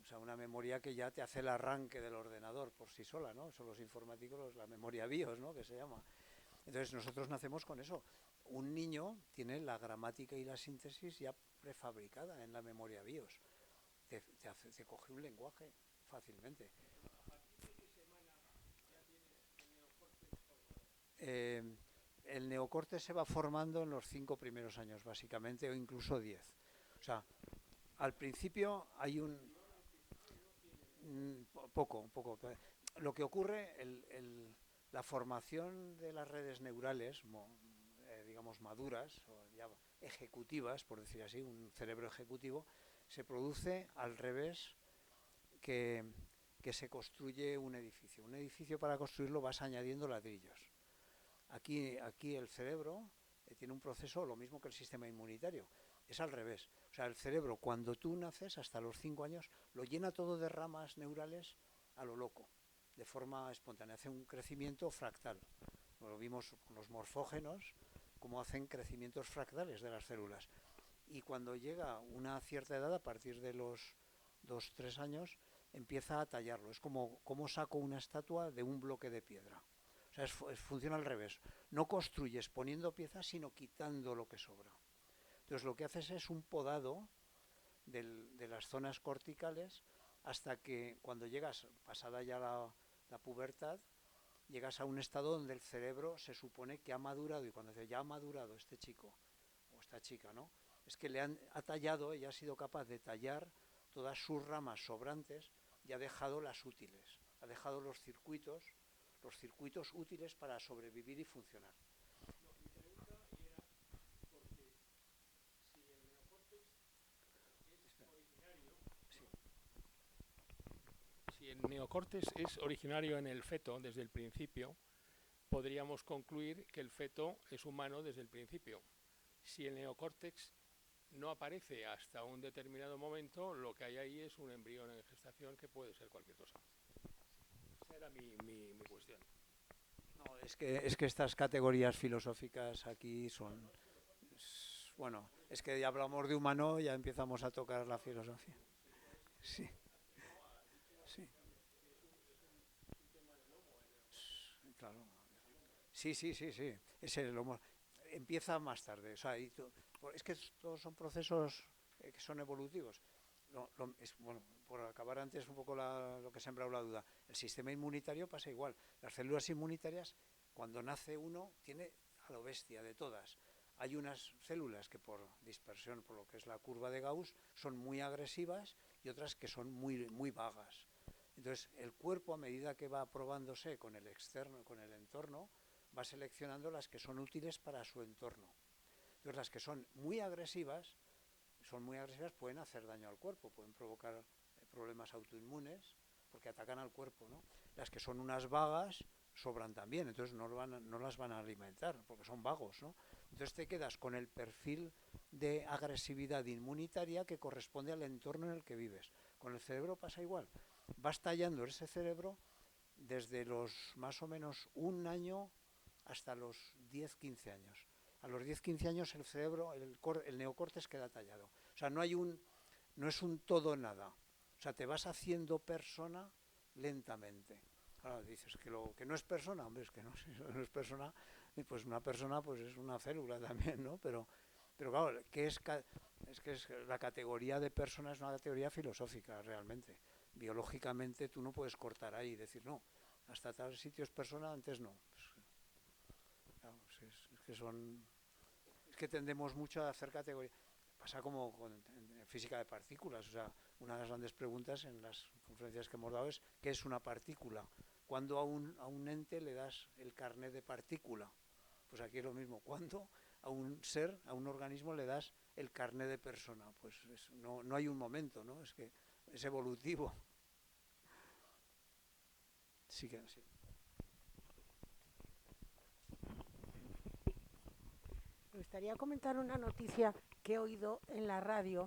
O sea, una memoria que ya te hace el arranque del ordenador por sí sola, ¿no? Son los informáticos, la memoria BIOS, ¿no? Que se llama. Entonces nosotros nacemos con eso. Un niño tiene la gramática y la síntesis ya prefabricada en la memoria BIOS. Te coge un lenguaje fácilmente. Eh, el neocorte se va formando en los 5 primeros años, básicamente, o incluso 10. O sea, al principio hay poco. Lo que ocurre, la formación de las redes neurales, digamos maduras, o ya ejecutivas, por decir así, un cerebro ejecutivo, se produce al revés que, que se construye un edificio. Un edificio, para construirlo vas añadiendo ladrillos. Aquí el cerebro tiene un proceso lo mismo que el sistema inmunitario. Es al revés. O sea, el cerebro cuando tú naces hasta los 5 años lo llena todo de ramas neurales a lo loco, de forma espontánea. Hace un crecimiento fractal. Lo vimos con los morfógenos, cómo hacen crecimientos fractales de las células. Y cuando llega una cierta edad, a partir de los 2 3 años, empieza a tallarlo. Es como saco una estatua de un bloque de piedra. O sea, funciona al revés. No construyes poniendo piezas, sino quitando lo que sobra. Entonces lo que haces es un podado de las zonas corticales hasta que cuando llegas, pasada ya la pubertad, llegas a un estado donde el cerebro se supone que ha madurado, y cuando dice ya ha madurado este chico o esta chica, ¿no? Es que ha tallado y ha sido capaz de tallar todas sus ramas sobrantes y ha dejado las útiles, ha dejado los circuitos útiles para sobrevivir y funcionar. No, mi pregunta era porque si el neocórtex es originario, Sí. ¿no? Si el neocórtex es originario en el feto desde el principio, podríamos concluir que el feto es humano desde el principio. Si el neocórtex no aparece hasta un determinado momento, lo que hay ahí es un embrión en gestación que puede ser cualquier cosa. Esa era mi cuestión. No, es que estas categorías filosóficas aquí son, bueno, es que ya hablamos de humano, ya empezamos a tocar la filosofía. Sí, sí, claro. Sí. Ese lo empieza más tarde. O sea, es que todos son procesos que son evolutivos. Bueno, por acabar antes un poco lo que ha sembrado la duda. El sistema inmunitario pasa igual. Las células inmunitarias, cuando nace uno, tiene a lo bestia de todas. Hay unas células que por dispersión, por lo que es la curva de Gauss, son muy agresivas y otras que son muy vagas. Entonces, el cuerpo, a medida que va probándose con el externo, con el entorno, va seleccionando las que son útiles para su entorno. Entonces, las que son muy agresivas, pueden hacer daño al cuerpo, pueden provocar problemas autoinmunes, porque atacan al cuerpo, ¿no? Las que son unas vagas sobran también, entonces no las van a alimentar, porque son vagos, ¿no? Entonces te quedas con el perfil de agresividad inmunitaria que corresponde al entorno en el que vives. Con el cerebro pasa igual. Vas tallando ese cerebro desde los más o menos un año hasta los 10-15 años. A los 10-15 años el cerebro, el neocórtex queda tallado. O sea, no es un todo nada. O sea, te vas haciendo persona lentamente. Claro, dices que lo que no es persona, hombre, es que no, si no es persona, pues una persona pues es una célula también, ¿no? Pero claro, la categoría de persona es una categoría filosófica realmente. Biológicamente tú no puedes cortar ahí y decir, no, hasta tal sitio es persona, antes no. Pues, claro, es que tendemos mucho a hacer categorías. Pasa como en física de partículas. O sea, una de las grandes preguntas en las conferencias que hemos dado es ¿qué es una partícula? ¿Cuándo a un ente le das el carnet de partícula? Pues aquí es lo mismo. ¿Cuándo a un ser, a un organismo le das el carnet de persona? Pues no hay un momento, ¿no? Es que es evolutivo. Sí que sí. Me gustaría comentar una noticia que he oído en la radio,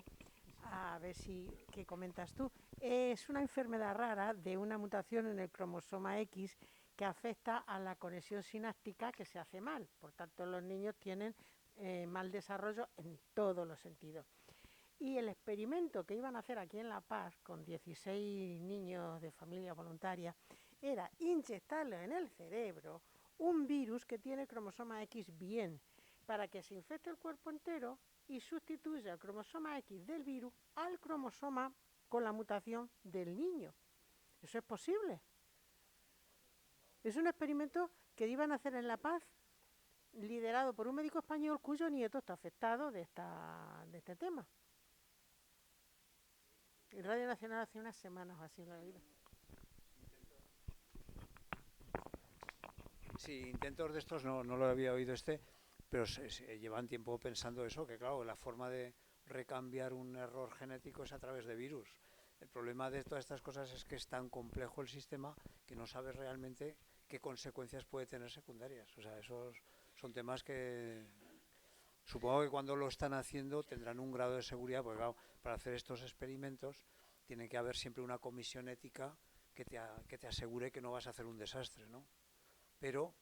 a ver si qué comentas tú. Es una enfermedad rara de una mutación en el cromosoma X que afecta a la conexión sináptica que se hace mal. Por tanto, los niños tienen mal desarrollo en todos los sentidos. Y el experimento que iban a hacer aquí en La Paz con 16 niños de familia voluntaria era inyectarle en el cerebro un virus que tiene el cromosoma X bien, para que se infecte el cuerpo entero y sustituya el cromosoma X del virus al cromosoma con la mutación del niño. ¿Eso es posible? Es un experimento que iban a hacer en La Paz, liderado por un médico español cuyo nieto está afectado de este tema. En Radio Nacional hace unas semanas o así lo he oído. Sí, intentos de estos no lo había oído pero llevan tiempo pensando eso, que claro, la forma de recambiar un error genético es a través de virus. El problema de todas estas cosas es que es tan complejo el sistema que no sabes realmente qué consecuencias puede tener secundarias. O sea, esos son temas que supongo que cuando lo están haciendo tendrán un grado de seguridad, porque claro, para hacer estos experimentos tiene que haber siempre una comisión ética que te asegure que no vas a hacer un desastre, ¿no? Pero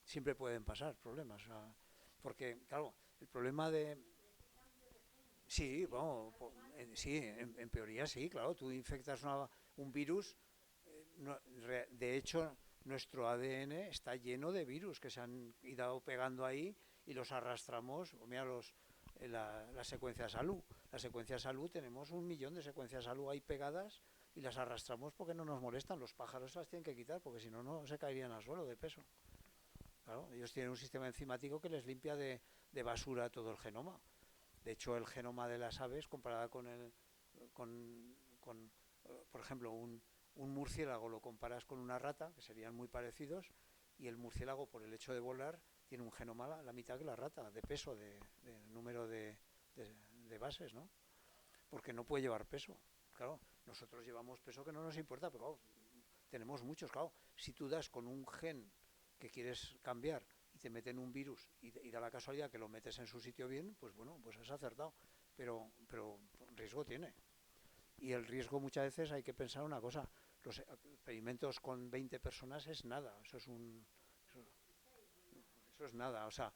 siempre pueden pasar problemas. O sea, porque, claro, el problema de... Sí, bueno, sí, en teoría sí, claro, tú infectas un virus, de hecho nuestro ADN está lleno de virus que se han ido pegando ahí y los arrastramos, mira la secuencia de salud. La secuencia de salud, tenemos 1 millón de secuencias de salud ahí pegadas y las arrastramos porque no nos molestan. Los pájaros las tienen que quitar porque si no, no se caerían al suelo de peso. Claro, ellos tienen un sistema enzimático que les limpia de basura todo el genoma. De hecho, el genoma de las aves, comparada con por ejemplo, un murciélago lo comparas con una rata, que serían muy parecidos, y el murciélago, por el hecho de volar, tiene un genoma la mitad que la rata, de peso, de número de bases, ¿no? Porque no puede llevar peso. Claro, nosotros llevamos peso que no nos importa, pero claro, tenemos muchos, claro. Si tú das con un gen que quieres cambiar y te meten un virus y da la casualidad que lo metes en su sitio bien, pues bueno, pues has acertado. Pero riesgo tiene. Y el riesgo muchas veces hay que pensar una cosa. Los experimentos con 20 personas es nada. Eso es nada. O sea,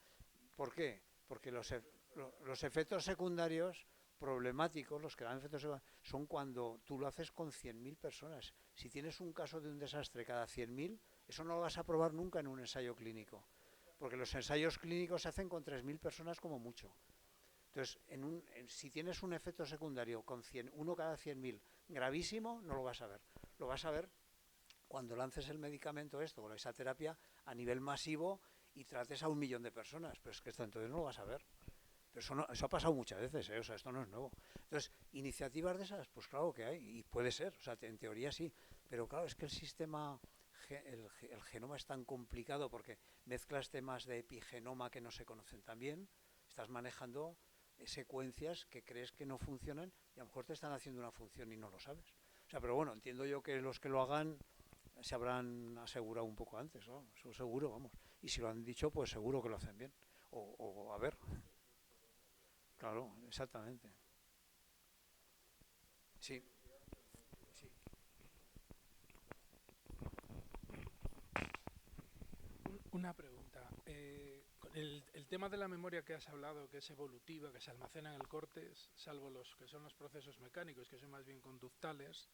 ¿por qué? Porque los efectos secundarios problemáticos, los que dan efectos secundarios, son cuando tú lo haces con 100.000 personas. Si tienes un caso de un desastre cada 100.000, eso no lo vas a probar nunca en un ensayo clínico. Porque los ensayos clínicos se hacen con 3.000 personas como mucho. Entonces, si tienes un efecto secundario con uno cada 100.000 gravísimo, no lo vas a ver. Lo vas a ver cuando lances el medicamento o esa terapia a nivel masivo y trates a 1 millón de personas. Pero es que esto entonces no lo vas a ver. Pero eso ha pasado muchas veces, ¿eh? O sea, esto no es nuevo. Entonces, iniciativas de esas, pues claro que hay, y puede ser, o sea, en teoría sí. Pero claro, es que el sistema, el genoma es tan complicado porque mezclas temas de epigenoma que no se conocen tan bien, estás manejando secuencias que crees que no funcionan y a lo mejor te están haciendo una función y no lo sabes. O sea, pero bueno, entiendo yo que los que lo hagan se habrán asegurado un poco antes, ¿no? Eso seguro, vamos. Y si lo han dicho, pues seguro que lo hacen bien. O a ver. Claro, exactamente. Sí. Sí. Una pregunta. El tema de la memoria que has hablado, que es evolutiva, que se almacena en el córtex, salvo los que son los procesos mecánicos, que son más bien conductales,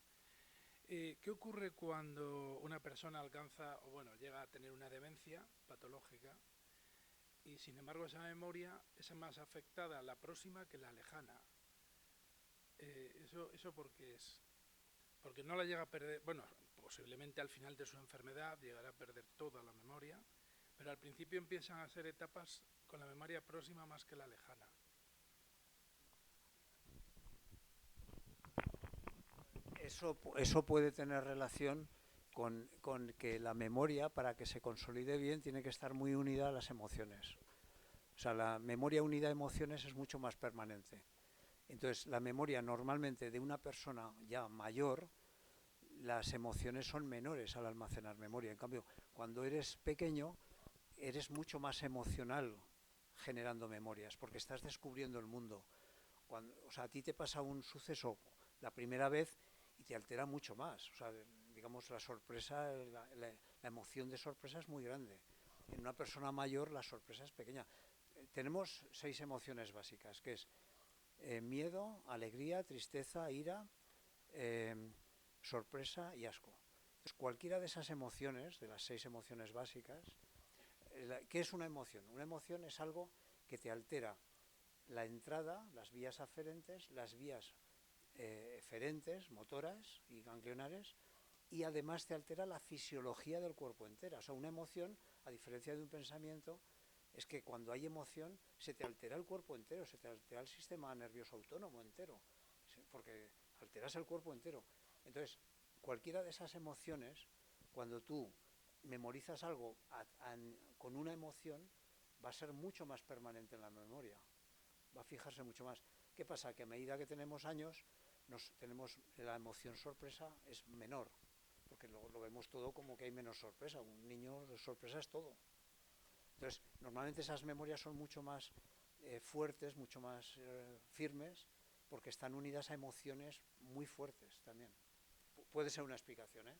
¿qué ocurre cuando una persona alcanza, o bueno, llega a tener una demencia patológica y sin embargo esa memoria es más afectada la próxima que la lejana? ¿Eso por qué es? Porque no la llega a perder, bueno, posiblemente al final de su enfermedad llegará a perder toda la memoria, pero al principio empiezan a ser etapas con la memoria próxima más que la lejana. Eso puede tener relación con que la memoria, para que se consolide bien, tiene que estar muy unida a las emociones. O sea, la memoria unida a emociones es mucho más permanente. Entonces, la memoria normalmente de una persona ya mayor, las emociones son menores al almacenar memoria. En cambio, cuando eres pequeño, eres mucho más emocional generando memorias, porque estás descubriendo el mundo. O sea, a ti te pasa un suceso la primera vez y te altera mucho más. O sea, digamos, la sorpresa, la emoción de sorpresa es muy grande. En una persona mayor la sorpresa es pequeña. Tenemos 6 emociones básicas, que es miedo, alegría, tristeza, ira, sorpresa y asco. Entonces, cualquiera de esas emociones, de las 6 emociones básicas, ¿qué es una emoción? Una emoción es algo que te altera la entrada, las vías aferentes, las vías eferentes, motoras y ganglionares, y además te altera la fisiología del cuerpo entero. O sea, una emoción, a diferencia de un pensamiento, es que cuando hay emoción se te altera el cuerpo entero, se te altera el sistema nervioso autónomo entero, porque alteras el cuerpo entero. Entonces, cualquiera de esas emociones, cuando tú memorizas algo con una emoción, va a ser mucho más permanente en la memoria, va a fijarse mucho más. ¿Qué pasa? Que a medida que tenemos años, la emoción sorpresa es menor, porque lo vemos todo como que hay menos sorpresa. Un niño de sorpresa es todo. Entonces, normalmente esas memorias son mucho más fuertes, mucho más firmes, porque están unidas a emociones muy fuertes también. Puede ser una explicación, ¿eh?